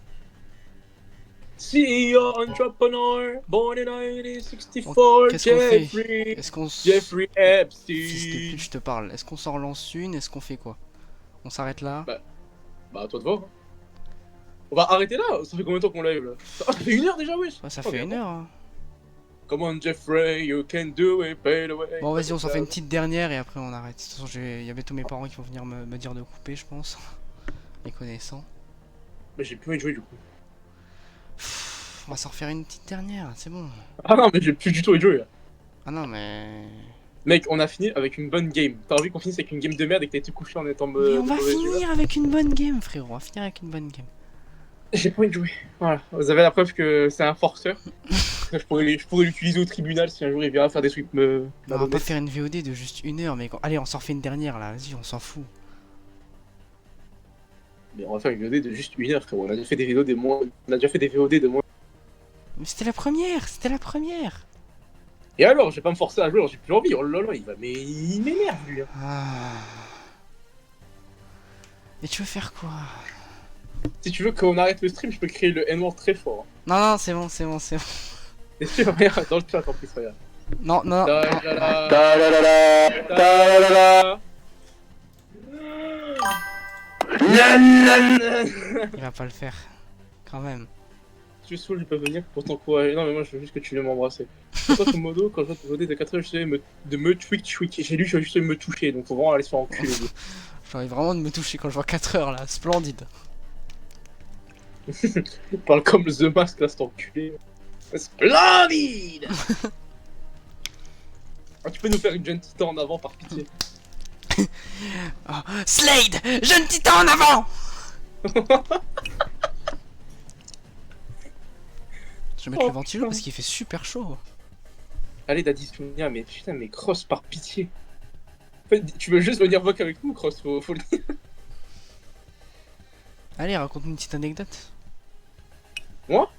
CEO entrepreneur, born in 1964, Qu'est-ce qu'on fait? Jeffrey. Est-ce qu'on s- Jeffrey Fils de Epstein. pute, je te parle. Est-ce qu'on s'en relance une? Est-ce qu'on fait quoi? On s'arrête là? Bah, à toi de voir. Hein. On va arrêter là. Ça fait combien de temps qu'on live là? Ah, ça fait 1 heure déjà, wesh. Ouais, ça Oh, fait bien. 1 heure. Hein. Come on, Jeffrey, you can do it, pay the way. Bon, vas-y, on s'en fait une petite dernière et après on arrête. De toute façon, il y a bientôt mes parents qui vont venir me dire de couper, je pense. Les connaissants. Mais j'ai plus envie de jouer du coup. On va s'en refaire une petite dernière, c'est bon. Ah non, mais j'ai plus du tout envie de jouer là. Ah non, mais. Mec, on a fini avec une bonne game. T'as envie qu'on finisse avec une game de merde et que t'as été couché en étant Mais on va mauvaise humeur? finir avec une bonne game, frérot. On va finir avec une bonne game. J'ai pas envie de jouer. Voilà, vous avez la preuve que c'est un forceur. je pourrais l'utiliser au tribunal si un jour il viendra faire des trucs me. On va pas faire une VOD de juste 1 heure, mais allez, on s'en refait une dernière là. Vas-y, on s'en fout. Mais on va faire une VOD de juste 1 heure, frérot. On a déjà fait des vidéos des mois. On a déjà fait des VOD de moins. Mais c'était la première, c'était la première. Et alors, je vais pas me forcer à jouer, alors j'ai plus envie. Oh là là, mais il m'énerve lui. Hein. Ah. Mais tu veux faire quoi? Si tu veux qu'on arrête le stream, je peux créer le N-word très fort. Hein. Non, non, c'est bon, c'est bon, c'est bon. Et tu regarde dans le chat en plus, regarde. Non, non, non. Ta-da-da, Ta-da-da-da, ta-da-da. Il va pas le faire. Quand même. Tu es saoul, je peux venir pour t'encourager. Non, mais moi je veux juste que tu viennes m'embrasser. Toi, ton modo, quand je vois te voter de 4 heures, j'essaie de me tweak. J'ai lu, je vais juste me toucher, donc faut vraiment aller se faire enculer. J'ai envie vraiment de me toucher quand je vois 4 heures là. Splendide. Il parle comme The Mask là, cet enculé. Splendide. Ah, tu peux nous faire une jeune titan en avant par pitié. Oh, Slade, jeune titan en avant. Je vais mettre Oh, le ventilo putain. parce qu'il fait super chaud. Allez, Daddy Sonia, mais putain, mais Cross par pitié. En fait, tu veux juste venir voc avec nous, Cross, faut le dire. Allez, raconte une petite anecdote. Moi?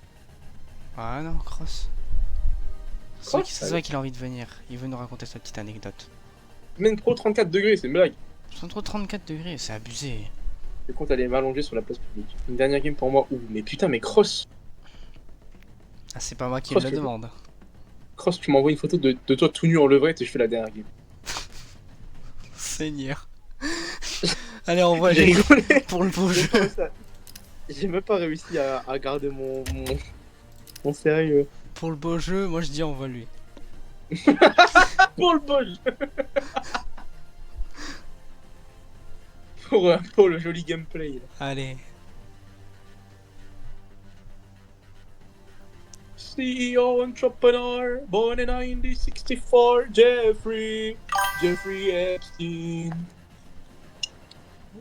Ah non, Cross. C'est vrai Cross, c'est vrai qu'il a envie de venir. Il veut nous raconter sa petite anecdote. Semaine pro 34 degrés, c'est une blague. Ils sont trop 34 degrés, c'est abusé. Je compte aller m'allonger sur la place publique. Une dernière game pour moi. Ouh, mais putain, mais Cross, Ah, c'est pas moi qui Cross, le tu- demande. Cross, tu m'envoies une photo de toi tout nu en levrette et je fais la dernière game. Seigneur. Allez, on va J'ai aller rigolé. pour le beau jeu. J'ai même pas réussi à garder mon sérieux. Pour le beau jeu, moi je dis on va lui. Pour le bol. Pour le joli gameplay. Là. Allez. CEO entrepreneur, born in 1964, Jeffrey Epstein.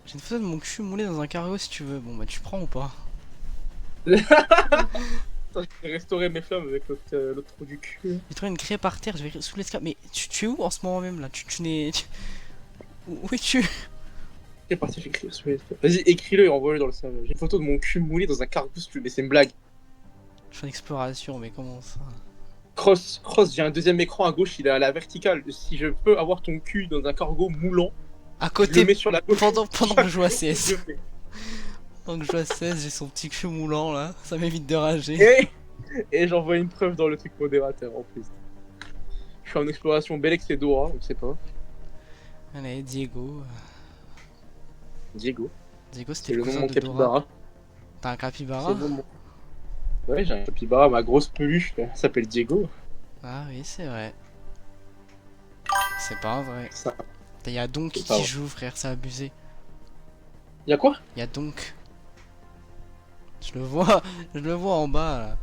J'ai une photo de mon cul moulé dans un cargo si tu veux. Bon bah tu prends ou pas? Attends, je vais restaurer mes flammes avec l'autre trou du cul. J'ai trouvé une craie par terre, je vais sous l'escalier. Mais tu es où en ce moment même là? Tu n'es. Où es-tu? C'est parti, j'écris sur les... Vas-y, écris-le et envoie-le dans le serveur. J'ai une photo de mon cul moulé dans un cargo, si tu veux, mais c'est une blague. Je fais une exploration, mais comment ça? Cross, j'ai un deuxième écran à gauche, il est à la verticale. Si je peux avoir ton cul dans un cargo moulant, À je côté, le mets sur la gauche. pendant que je joue à Je CS. fais. Pendant que je joue à CS, j'ai son petit cul moulant là. Ça m'évite de rager. Et j'envoie une preuve dans le truc modérateur en plus. Je suis en exploration Belex et Dora, on sait pas. Allez, Diego. Diego, Diego, c'est c'était le le nom de cousin mon de Dora. capybara. T'as un C'est capybara? le nom de mon- Ouais, j'ai un capybara, ma grosse peluche, là, s'appelle Diego. Ah oui, c'est vrai. C'est pas vrai. Ça. Y'a donc C'est qui pas vrai. joue, frère, c'est abusé. Y'a quoi? Y'a donc. Je le vois, je le vois en bas là.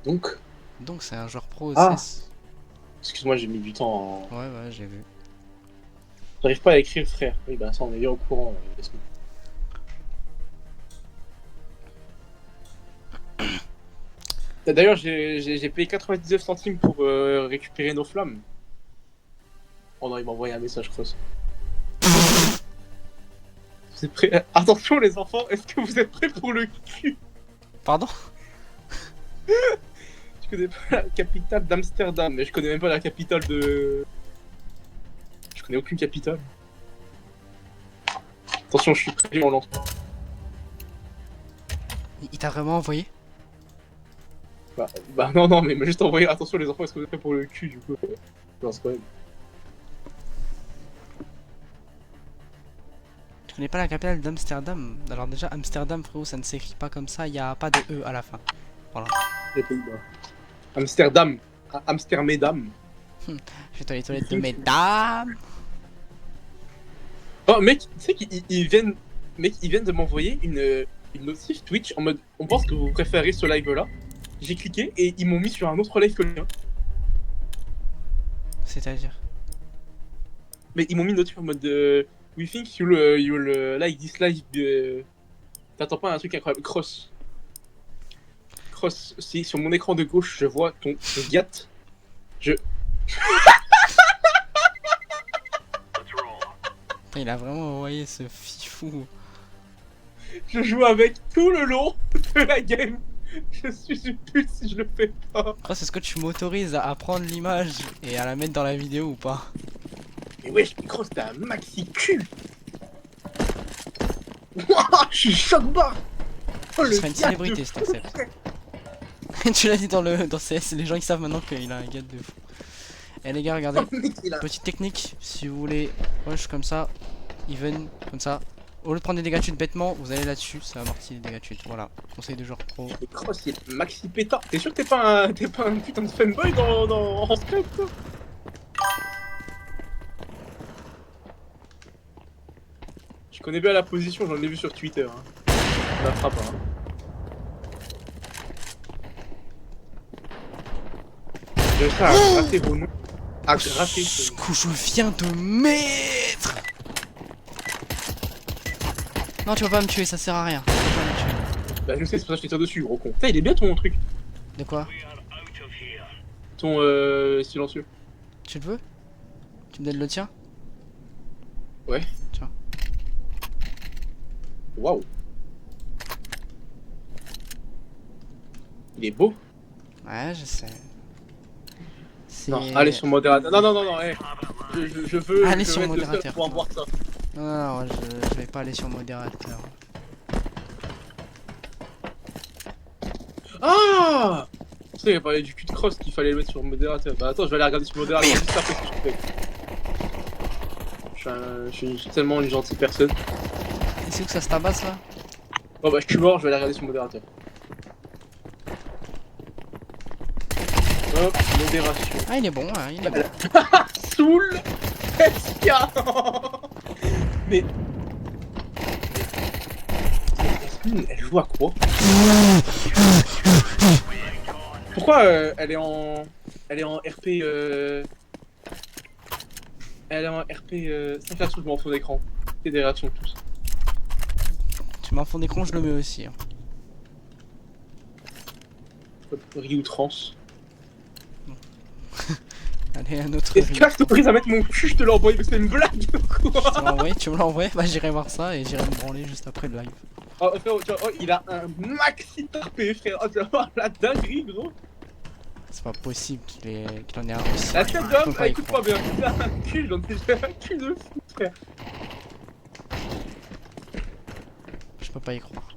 Donc, Donc c'est un joueur pro au Ah. CS. excuse-moi, j'ai mis du temps en... Ouais, ouais, j'ai vu. J'arrive pas à écrire frère. Oui, bah ça, on est bien au courant. Laisse-moi. D'ailleurs, j'ai payé 99 centimes pour récupérer nos flammes. Oh non, il m'a envoyé un message cross. Vous êtes prêts? Attention les enfants, est-ce que vous êtes prêts pour le cul? Pardon? Je connais pas la capitale d'Amsterdam, mais je connais même pas la capitale de... Je connais aucune capitale. Attention, je suis prêt, on lance. Il t'a vraiment envoyé? Bah non, non, mais il m'a juste envoyé attention les enfants, est-ce que vous êtes fait pour le cul du coup? Non, c'est pas même. Tu connais pas la capitale d'Amsterdam? Alors déjà, Amsterdam, frérot, ça ne s'écrit pas comme ça, il n'y a pas de E à la fin. Les Pays-Bas. Amsterdam. Amsterdam. Je vais dans les toilettes de mesdames. Oh mec, tu sais qu'ils viennent. Mec, ils viennent de m'envoyer une notif Twitch en mode on pense que vous préférez ce live là. J'ai cliqué et ils m'ont mis sur un autre live que le mien. C'est-à-dire? Mais ils m'ont mis une notif en mode we think you'll like this live. T'attends pas un truc incroyable. Cross. Cross, si sur mon écran de gauche je vois ton gat. Putain, il a vraiment envoyé ce fifou. Je joue avec tout le long de la game. Je suis une pute si je le fais pas. Cross, est-ce que tu m'autorises à prendre l'image et à la mettre dans la vidéo ou pas? Mais wesh, Cross, t'as un maxi cul. Wouah, je suis choc-bas. Oh, Ce serait une célébrité si t'acceptes. Tu l'as dit dans CS, les gens ils savent maintenant qu'il a un gars de fou. Eh les gars, regardez, petite technique, si vous voulez rush comme ça, even, comme ça. Au lieu de prendre des dégâts de chute bêtement, vous allez là-dessus, ça amortit les dégâts de chute. Voilà, conseil de joueur pro. Mais Cross, il est maxi pétard. T'es sûr que t'es pas un putain de fanboy en script quoi? Je connais bien la position, j'en ai vu sur Twitter. Hein. On la fera pas. Hein. J'ai réussi à gratter vos noms. À gratter Ce ce que je viens de mettre. Non, tu vas pas me tuer, ça sert à rien. Tu vas pas me tuer. Bah je sais, c'est pour ça que je t'ai tiré dessus, gros con. Putain, il est bien ton truc. De quoi? Ton silencieux. Tu le veux? Tu me donnes le tien? Ouais. Tiens. Waouh. Il est beau. Ouais, je sais. Non, allez sur modérateur. Non, non, non, non, hey. Je veux. Allez je sur veux être le seul modérateur, pour toi. voir ça. Non, non, non, je vais pas aller sur modérateur. Ah! Tu sais, il parlait du cul de Cross qu'il fallait le mettre sur modérateur. Bah attends, je vais aller regarder sur modérateur juste après ce que je fais. Je suis tellement une gentille personne. Et c'est où que ça se tabasse là? Oh bah je suis mort, je vais aller regarder sur modérateur. Hop, modération. Ah, il est bon, hein, il est bon. Soul SK. Mais. Yasmine, elle joue à quoi? Pourquoi elle est en. Elle est en RP. Elle est en RP 5 réactions, je m'en fous d'écran. C'est des réactions tous. Tu m'en fond d'écran, je le mets aussi. Hein. Ryu Trans. Allez, un autre. Est-ce que je t'autorise à mettre mon cul, je te l'envoie, mais c'est une blague quoi? Tu me l'as envoyé, bah j'irai voir ça et j'irai me branler juste après le live. Oh frérot, tu vois, oh, il a un maxi tarpé frère, oh tu vas voir la dinguerie gros. C'est pas possible qu'il en ait un aussi. La tête Je d'homme, peux pas y écoute-moi bien, il a un cul, j'en ai déjà un cul de fou frère. Je peux pas y croire.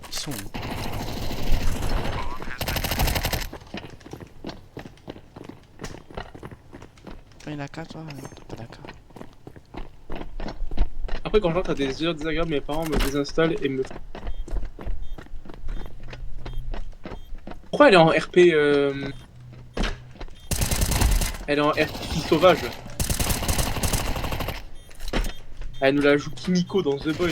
Ils sont où? Il a 4 toi? Non, t'as pas d'accord. Après quand j'entre à des heures désagréables, mes parents me désinstallent et me... Pourquoi elle est en RP Elle est en RP fille sauvage. Elle nous la joue Kimiko dans The Boys.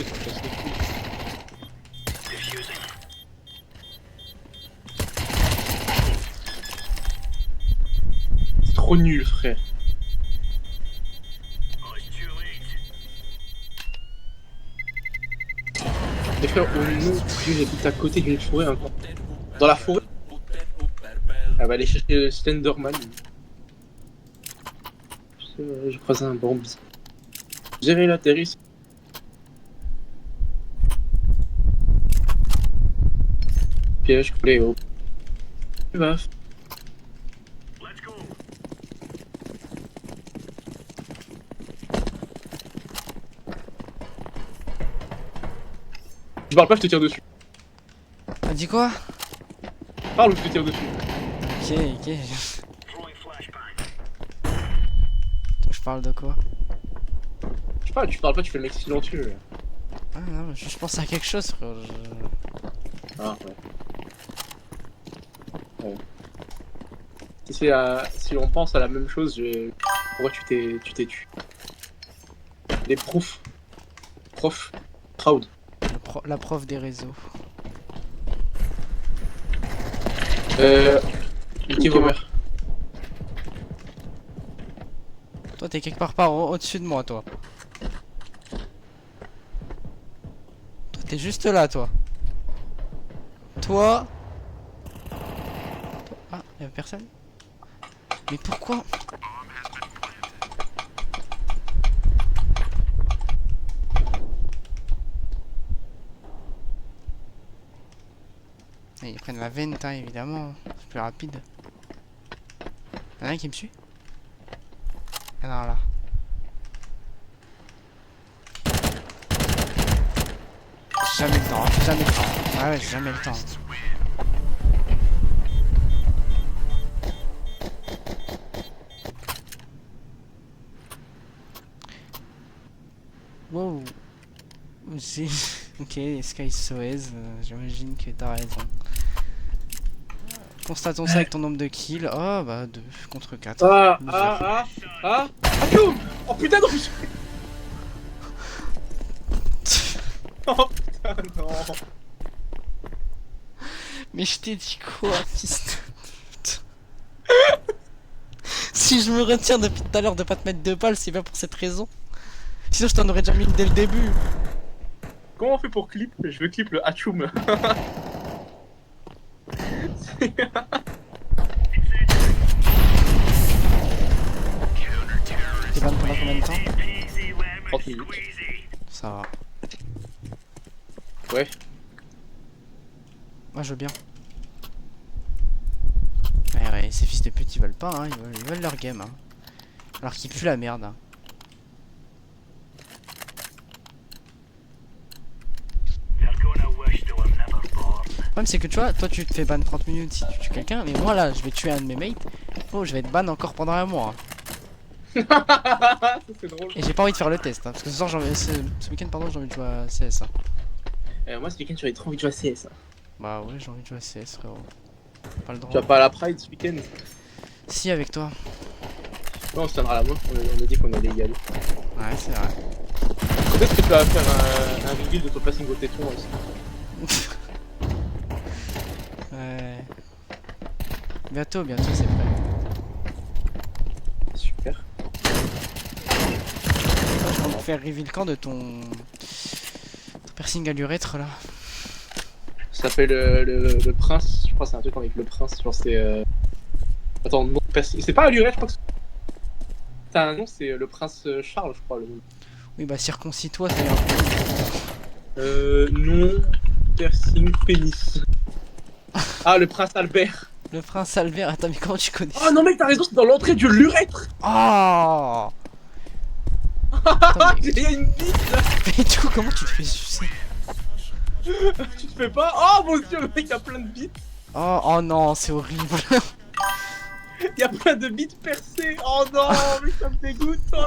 C'est trop nul frère. Mais frère, au nom, j'habite à côté d'une forêt encore. Dans la forêt. Elle va aller chercher le Slenderman. J'ai croisé un Bambi. Gérer l'atterrisse. Piège, Cléo. Baf. Je parle pas, je te tire dessus. Ah, dis quoi? Parle ou je te tire dessus. Ok, ok. Je parle de quoi? Je sais pas, tu parles pas, tu fais le mec silencieux. Ah non, je pense à quelque chose, frère. Ah ouais. Ouais. Si on pense à la même chose, pourquoi tu t'es tué? Les profs. Prof. Proud. La prof des réseaux. Mickey Romer. Toi, t'es quelque part par au-dessus de moi, toi. Toi, t'es juste là, toi. Toi. Ah, y'a personne? Mais pourquoi? Ils prennent la vente, évidemment. C'est plus rapide. Y'en a un qui me suit? Y'en a un là. J'ai jamais le temps, j'ai jamais le temps. Ah ouais, j'ai jamais le temps. Wow. Ok, Sky Soez, j'imagine que t'as raison. Constatons ça avec ton nombre de kills. Oh bah 2 contre 4. Oh putain non. Oh putain non. Mais je t'ai dit quoi, fils de pute? Si je me retiens depuis tout à l'heure de pas te mettre 2 balles, c'est pas pour cette raison. Sinon je t'en aurais déjà mis dès le début. Comment on fait pour clip? Je veux clip le Hachoum. T'es ban pendant combien de temps? 30 minutes. Ça va. Ouais. Moi je veux bien. Ouais, ces fils de pute ils veulent pas, hein. Ils veulent leur game. Hein. Alors qu'ils puent la merde. Hein. Le problème c'est que tu vois, toi tu te fais ban 30 minutes si tu tues quelqu'un, mais moi là je vais tuer un de mes mates, oh je vais être ban encore pendant un mois. Ça c'est drôle. Et j'ai pas envie de faire le test, hein, parce que ce soir ce week-end pardon j'ai envie de jouer à CS. Hein. Moi ce week-end j'avais trop envie de jouer à CS. Bah ouais j'ai envie de jouer à CS frérot. Pas le droit. Tu vas pas à la Pride ce week-end? Si avec toi. Non on se tiendra la main, on a dit qu'on allait y aller. Ouais c'est vrai. Quand est-ce que tu vas faire un reveal de ton passing au téton aussi? Ouais. Bientôt c'est prêt. Super. Je vais faire reveal quand de ton piercing à l'urètre là. Ça s'appelle le prince, je crois que c'est un truc avec le prince, genre c'est Attends, non, c'est pas à l'urètre, je crois que t'as un nom, c'est le prince Charles, je crois le nom. Oui bah circoncis-toi ça ira. Non, piercing pénis. Ah, le prince Albert. Le prince Albert, attends mais comment tu connais ça? Oh non mec, t'as raison, c'est dans l'entrée de l'urètre. Oh attends, Il y a une bite là. mais du coup comment tu te fais sucer? Tu te fais pas? Oh mon dieu, le mec il y a plein de bites. Oh non c'est horrible. Il y a plein de bites percées. Oh non, mais ça me dégoûte. Oh,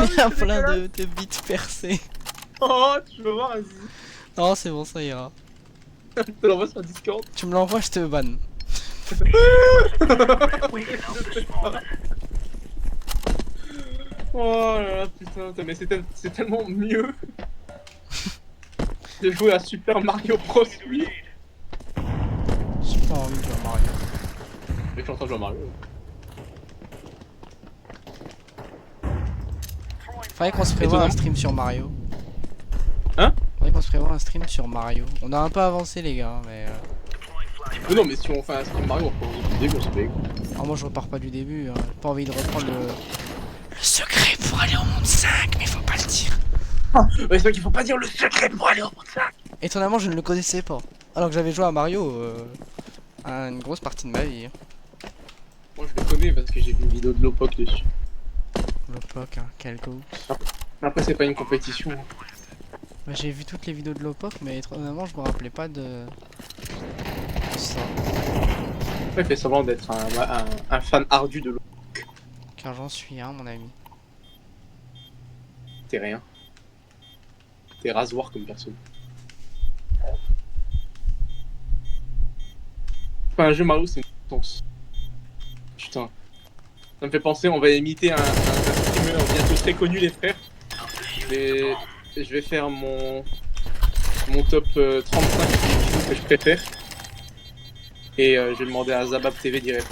Il y a plein de bites percées. Oh, tu veux voir, vas-y. Non c'est bon ça ira. Je te l'envoie sur Discord. Tu me l'envoies je te banne. Oh là là, putain, mais c'est tellement mieux de jouer à Super Mario Bros. 8. J'ai pas envie de jouer à Mario. Mais je suis en train de jouer à Mario. Faudrait qu'on se prévoie un stream sur Mario. Hein? Faudrait qu'on se prévoie un stream sur Mario. On a un peu avancé les gars, mais... Non, mais si on fait un stream Mario, on peut du début, on se fait. Alors moi je repars pas du début, hein. J'ai pas envie de reprendre le secret pour aller au monde 5, mais faut pas le dire. Ouais, c'est vrai qu'il faut pas dire le secret pour aller au monde 5. Étonnamment je ne le connaissais pas. Alors que j'avais joué à Mario à une grosse partie de ma vie. Moi je le connais parce que j'ai vu une vidéo de Lopok dessus. Le POC, hein, quel go. Après c'est pas une compétition. Bah, j'ai vu toutes les vidéos de Lopok, mais étrangement, je me rappelais pas de ça. Il fait semblant d'être un fan ardu de l'eau. Car j'en suis un, mon ami. T'es rien. T'es rasoir comme personne. Enfin, un jeu Mario, c'est une sens. Putain. Ça me fait penser, on va imiter un streamer bientôt très connu, les frères. Je vais faire mon top 35 des films que je préfère. Et je vais demander à Zabab TV direct.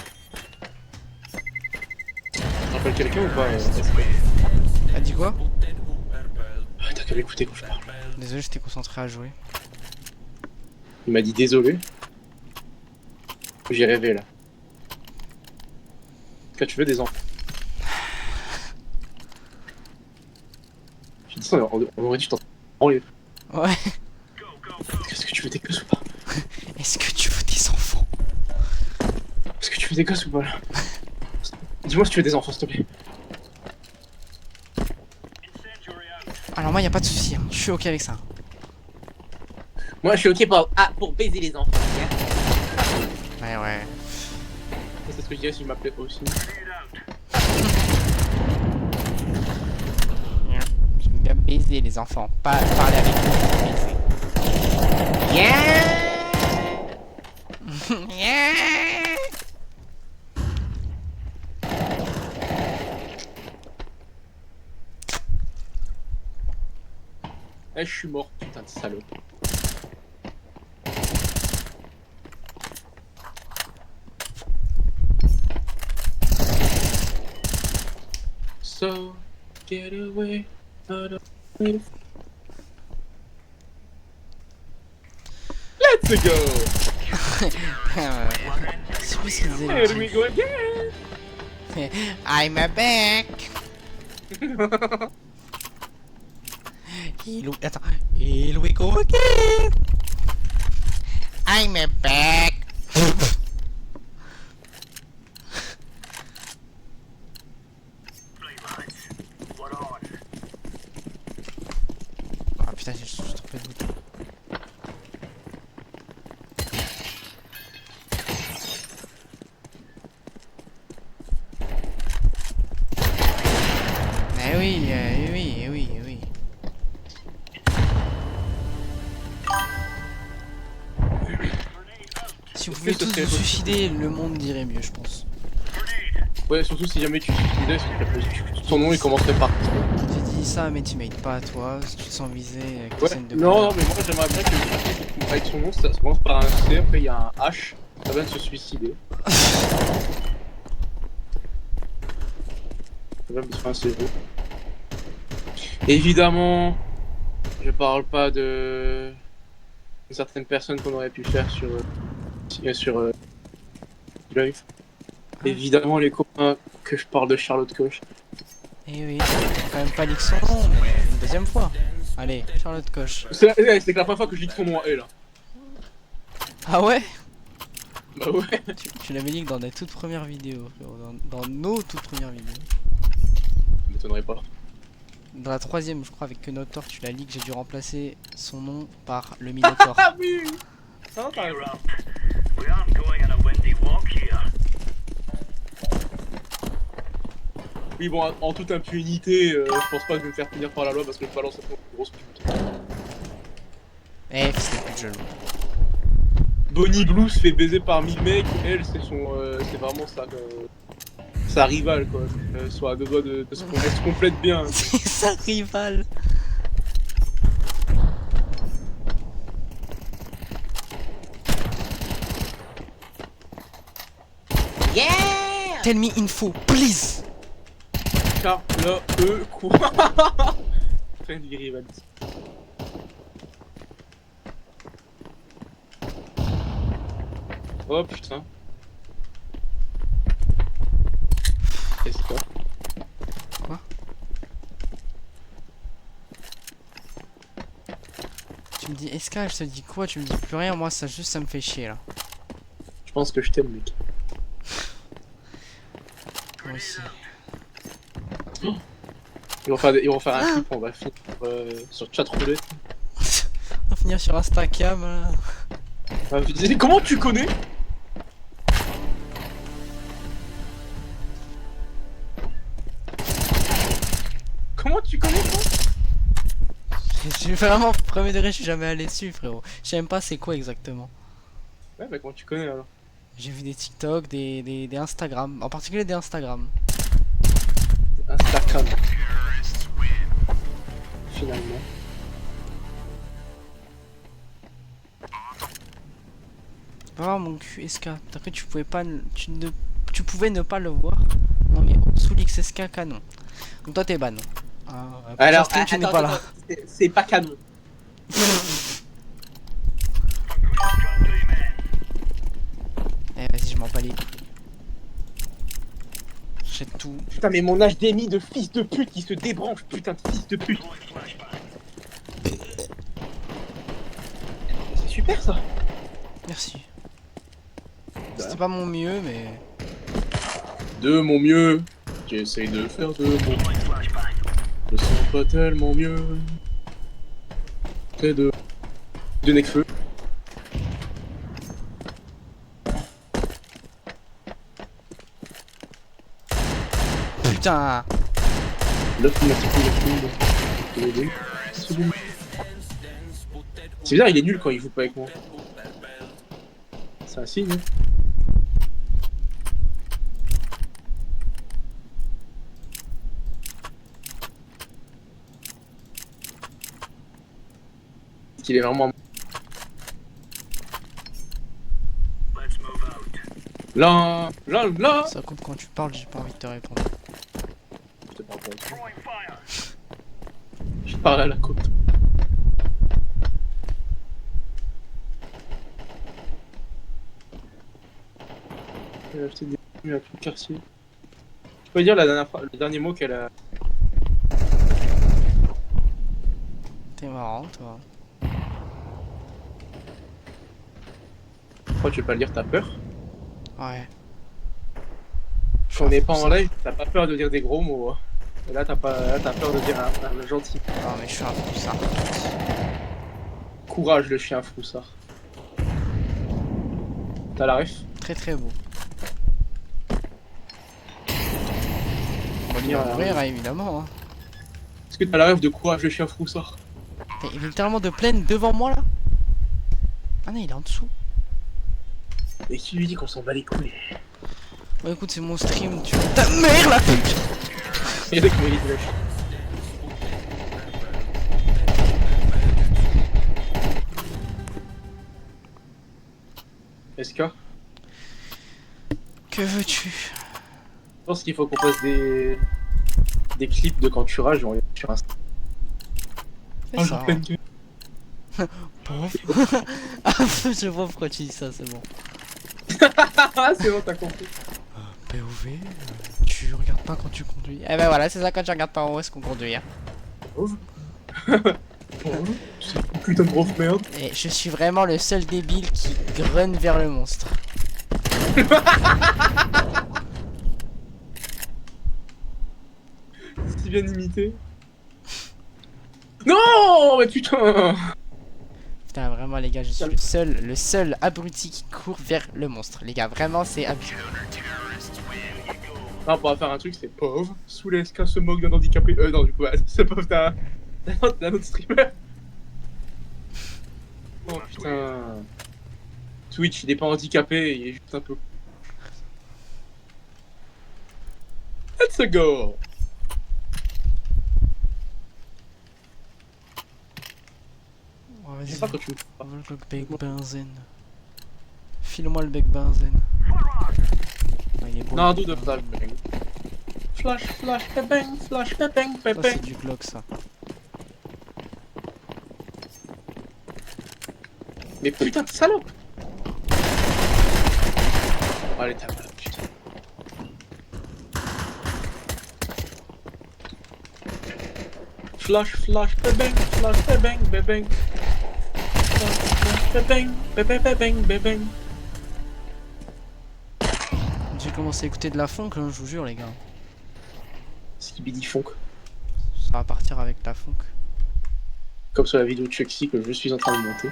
Tu rappelles quelqu'un ou pas Ah, dis quoi? Ah, t'as qu'à l'écouter quand je parle. Désolé, j'étais concentré à jouer. Il m'a dit désolé. J'ai rêvé là. Quand tu veux des enfants. J'ai dit ça, on aurait dû t'en branler. Ouais. Est-ce que tu veux des gosses ou pas? Est-ce que tu veux des enfants? Est-ce que tu veux des gosses ou pas là? Dis-moi si tu veux des enfants, s'il te plaît. Alors moi, y a pas de souci, hein. Je suis ok avec ça. Moi je suis ok pour baiser les enfants. Ouais, ouais. C'est ce que je dirais si je m'appelais aussi. J'aime bien baiser les enfants, pas parler avec eux, baiser. Yeah. Eh, je suis mort, putain de salaud. So, get away out of me. Let's go! C'est plus ce qu'il disait. Here we go again! I'm back. Attends. Here we go again. I'm back. Ah putain, j'ai juste trompé de bouton. Eh oui, oui, oui, oui. Si vous pouvez tous vous suicider, le monde dirait mieux, je pense. Ouais, surtout si jamais tu suicidais, son nom il commencerait par. J'ai dit ça à mes teammates, pas à toi. Si tu te sens visé, avec Ouais, scène de non, couleur. mais moi j'aimerais bien que avec son nom, ça se commence par un C, après il y a un H, ça vient de se suicider. Ça vient de se faire un CV. Évidemment, je parle pas de certaines personnes qu'on aurait pu faire sur live. Évidemment, les copains que je parle de Charlotte Koch. Eh oui, faut quand même pas dire son nom, mais une deuxième fois. Allez, Charlotte Koch. C'est que la première fois que je lis son nom à elle. Ah ouais? Bah ouais. Tu l'avais dit que dans des toutes premières vidéos, frérot, dans nos toutes premières vidéos. Ça m'étonnerait pas. Dans la troisième, je crois, avec Kenotor, tu l'as dit que j'ai dû remplacer son nom par le Minotaur. Ah oui. Non, t'as raison. Oui, bon, en toute impunité, je pense pas que je vais me faire punir par la loi parce que je balance cette grosse pute. Eh, c'était plus de jeu. Bonnie Blue se fait baiser par 1000 mecs, elle, c'est c'est vraiment sa rivale, quoi. Soit à deux doigts de se complète bien. C'est sa rivale. Yeah! Tell me info, please. Quoi? Fin du rivalité. Oh putain. Qu'est-ce que c'est? Quoi? Tu me dis SK, je te dis quoi? Tu me dis plus rien, moi ça me fait chier là. Je pense que je t'aime, mec. Moi aussi. Ils vont faire un clip, on va finir sur chat roulette. finir sur Instacam. Ah, comment tu connais? Comment tu connais toi? Je suis vraiment premier degré, je suis jamais allé dessus, frérot. Je sais même pas c'est quoi exactement. Ouais, bah comment tu connais alors? J'ai vu des TikTok, des Instagram, en particulier des Instagram. Instagram. Finalement. Va voir mon cul SK. Après tu pouvais pas, tu pouvais ne pas le voir. Non mais sous l'XSK canon. Donc toi t'es ban. Alors, Stream, tu n'es pas là. c'est pas canon. Eh vas-y, je m'en bats les. J'achète tout. Putain, mais mon HDMI de fils de pute, il se débranche, putain de fils de pute. C'est super ça. Merci. C'était pas mon mieux, mais. De mon mieux, j'essaye de faire de mon. Je sens pas tellement mieux. C'est de Necfeu. Putain! C'est bizarre, il est nul quand il joue pas avec moi. C'est un signe. Qu'il est vraiment. Là. Ça coupe quand tu parles, j'ai pas envie de te répondre. Je te parle pas. Je parle à la côte. Elle a acheté des fruits à tout le quartier. Tu peux dire le dernier mot qu'elle a. T'es marrant, toi. Pourquoi tu veux pas le dire, t'as peur? Ouais. On n'est pas en live, t'as pas peur de dire des gros mots. Hein. Et là, t'as peur de dire un gentil. Non, mais je suis un froussard. Courage, le chien froussard. T'as la ref? Très très beau. On va venir Ouvrir, évidemment. Hein. Est-ce que t'as la ref de courage, le chien froussard? Il est littéralement de pleine devant moi là. Ah non, il est en dessous. Et qui lui dit qu'on s'en bat les couilles? Bon, écoute, c'est mon stream, tu vois. Ta mère la pute! Il y a des couilles de lâche. SK? Que veux-tu? Je pense qu'il faut qu'on fasse des clips de quand tu rages sur Insta. Fais ça. Hein. Pauvre. Ah, je vois pourquoi tu dis ça, c'est bon. Ah, c'est bon, t'as compris. POV, tu regardes pas quand tu conduis. Eh ben voilà, c'est ça, quand tu regardes pas en haut, est-ce qu'on conduit. Hein. Pauvre. Pauvre. C'est une putain de grosse merde. Et je suis vraiment le seul débile qui grunne vers le monstre. Si bien imité. Non, mais putain. Putain, vraiment, les gars, je suis le seul abruti qui court vers le monstre. Les gars, vraiment, c'est abusé. Non, on pourra faire un truc, c'est pauvre. Sous les SK se moque d'un handicapé. Non, du coup, ouais, c'est pauvre d'un autre streamer. Oh putain. Twitch, il est pas handicapé, il est juste un peu. Let's go. Oh, vas-y, C'est pas quand tu le bec benzène. File-moi le bec benzène. Ah, il est beau, Non, le d'où de bec flash benzène. bang. Flash, bang, bang, Ça, bang. c'est du Glock, ça. Mais putain de salope. Oh, allez, t'as mal, putain. Flash, bang, bang, bang. Flash, bang. J'ai commencé à écouter de la funk, hein, je vous jure, les gars. Skibidi funk. Ça va partir avec la funk. Comme sur la vidéo de Chuxy que je suis en train de monter.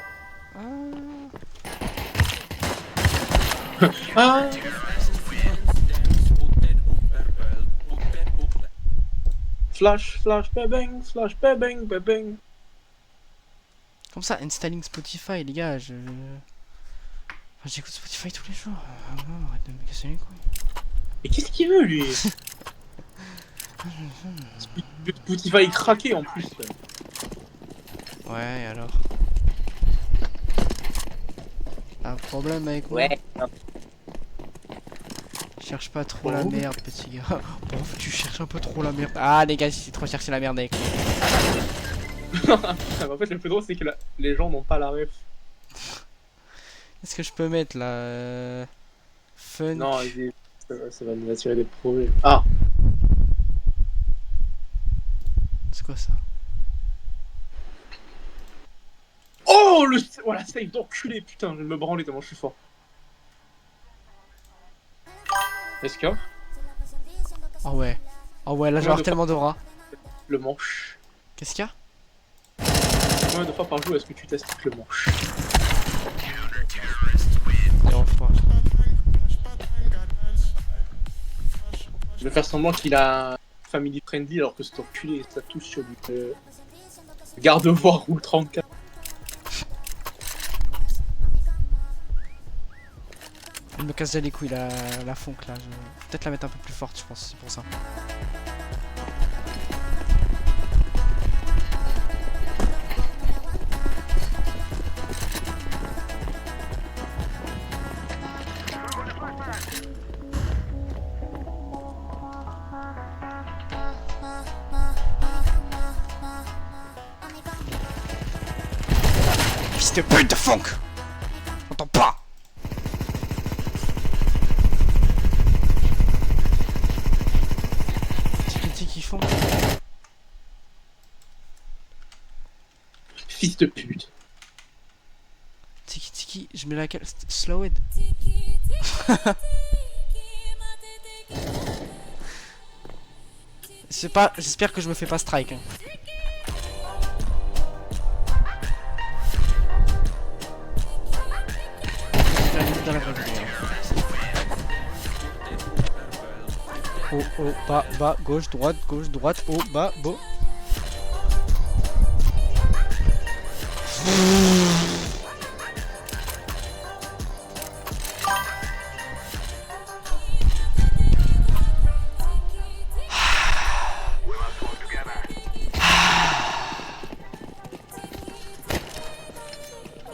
Ah. Flash, flash, bang, flash, bang, bang. Comme ça, installing Spotify, les gars, Enfin, j'écoute Spotify tous les jours. Ah non, arrête de me casser les couilles. Et qu'est-ce qu'il veut, lui? Spotify craqué en plus. Ouais, et alors? Un problème avec moi? Ouais. Cherche pas trop la merde, petit gars. Bon, tu cherches un peu trop la merde. Ah, les gars, c'est trop chercher la merde avec moi. En fait, le plus drôle, c'est que les gens n'ont pas la ref. Qu'est-ce que je peux mettre là? Fun. Non, ça va nous attirer des problèmes. Ah! C'est quoi ça? Oh, voilà, save d'enculé, putain, je vais me branler tellement je suis fort. Est-ce que Oh ouais. Oh ouais, là, je vais avoir tellement d'aura. le manche? Qu'est-ce qu'il y a? Combien de fois par jour est-ce que tu testes le manche? 0 fois. Je vais faire semblant qu'il a family friendly alors que cet enculé ça touche sur du garde-voix roule 34. Elle me casse déjà les couilles la funk là. Peut-être la mettre un peu plus forte, je pense, c'est pour ça. Fils de pute de funk! J'entends pas! Tiki qui font. Fils de pute. Tiki tiki, je mets laquelle? Slow it. C'est pas, j'espère que je me fais pas strike. Hein. Dans la vraie vidéo. Haut, haut, bas, bas, gauche, droite, haut, bas, beau.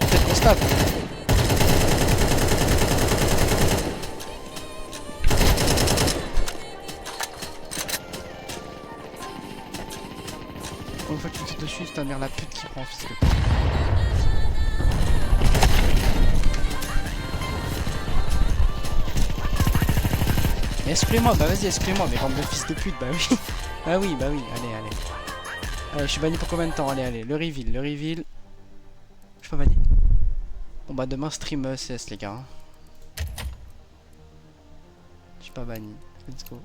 C'est constat. Une fois que tu me tires dessus, c'est ta mère la pute qui prend, fils de pute. Mais excluez-moi, bah vas-y, excluez-moi, mais bande de fils de pute, bah oui. Bah oui, allez, allez. Allez, je suis banni pour combien de temps? Allez, allez, le reveal. Je suis pas banni. Bon bah demain stream CS les gars. Hein. Je suis pas banni, let's go.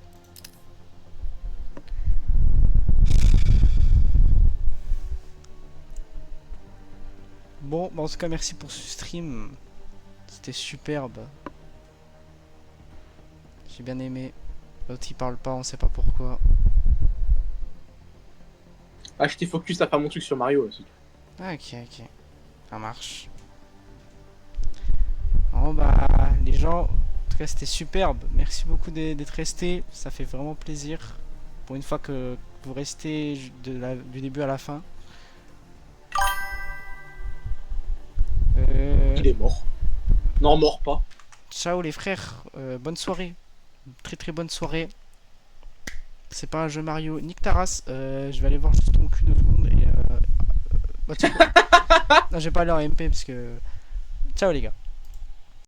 Bon, bah en tout cas merci pour ce stream. C'était superbe. J'ai bien aimé. L'autre il parle pas, on sait pas pourquoi. Ah, j'étais focus à faire mon truc sur Mario aussi. Ah, ok, ok. Ça marche. Bon bah les gens, en tout cas c'était superbe. Merci beaucoup d'être restés. Ça fait vraiment plaisir. Pour une fois que vous restez du début à la fin. Il est mort. Non, mort pas. Ciao les frères, bonne soirée. Très très bonne soirée. C'est pas un jeu Mario. Nique ta race. Je vais aller voir juste ton cul 2 secondes et bah, tu sais quoi. Non, je vais pas aller en MP parce que. Ciao les gars.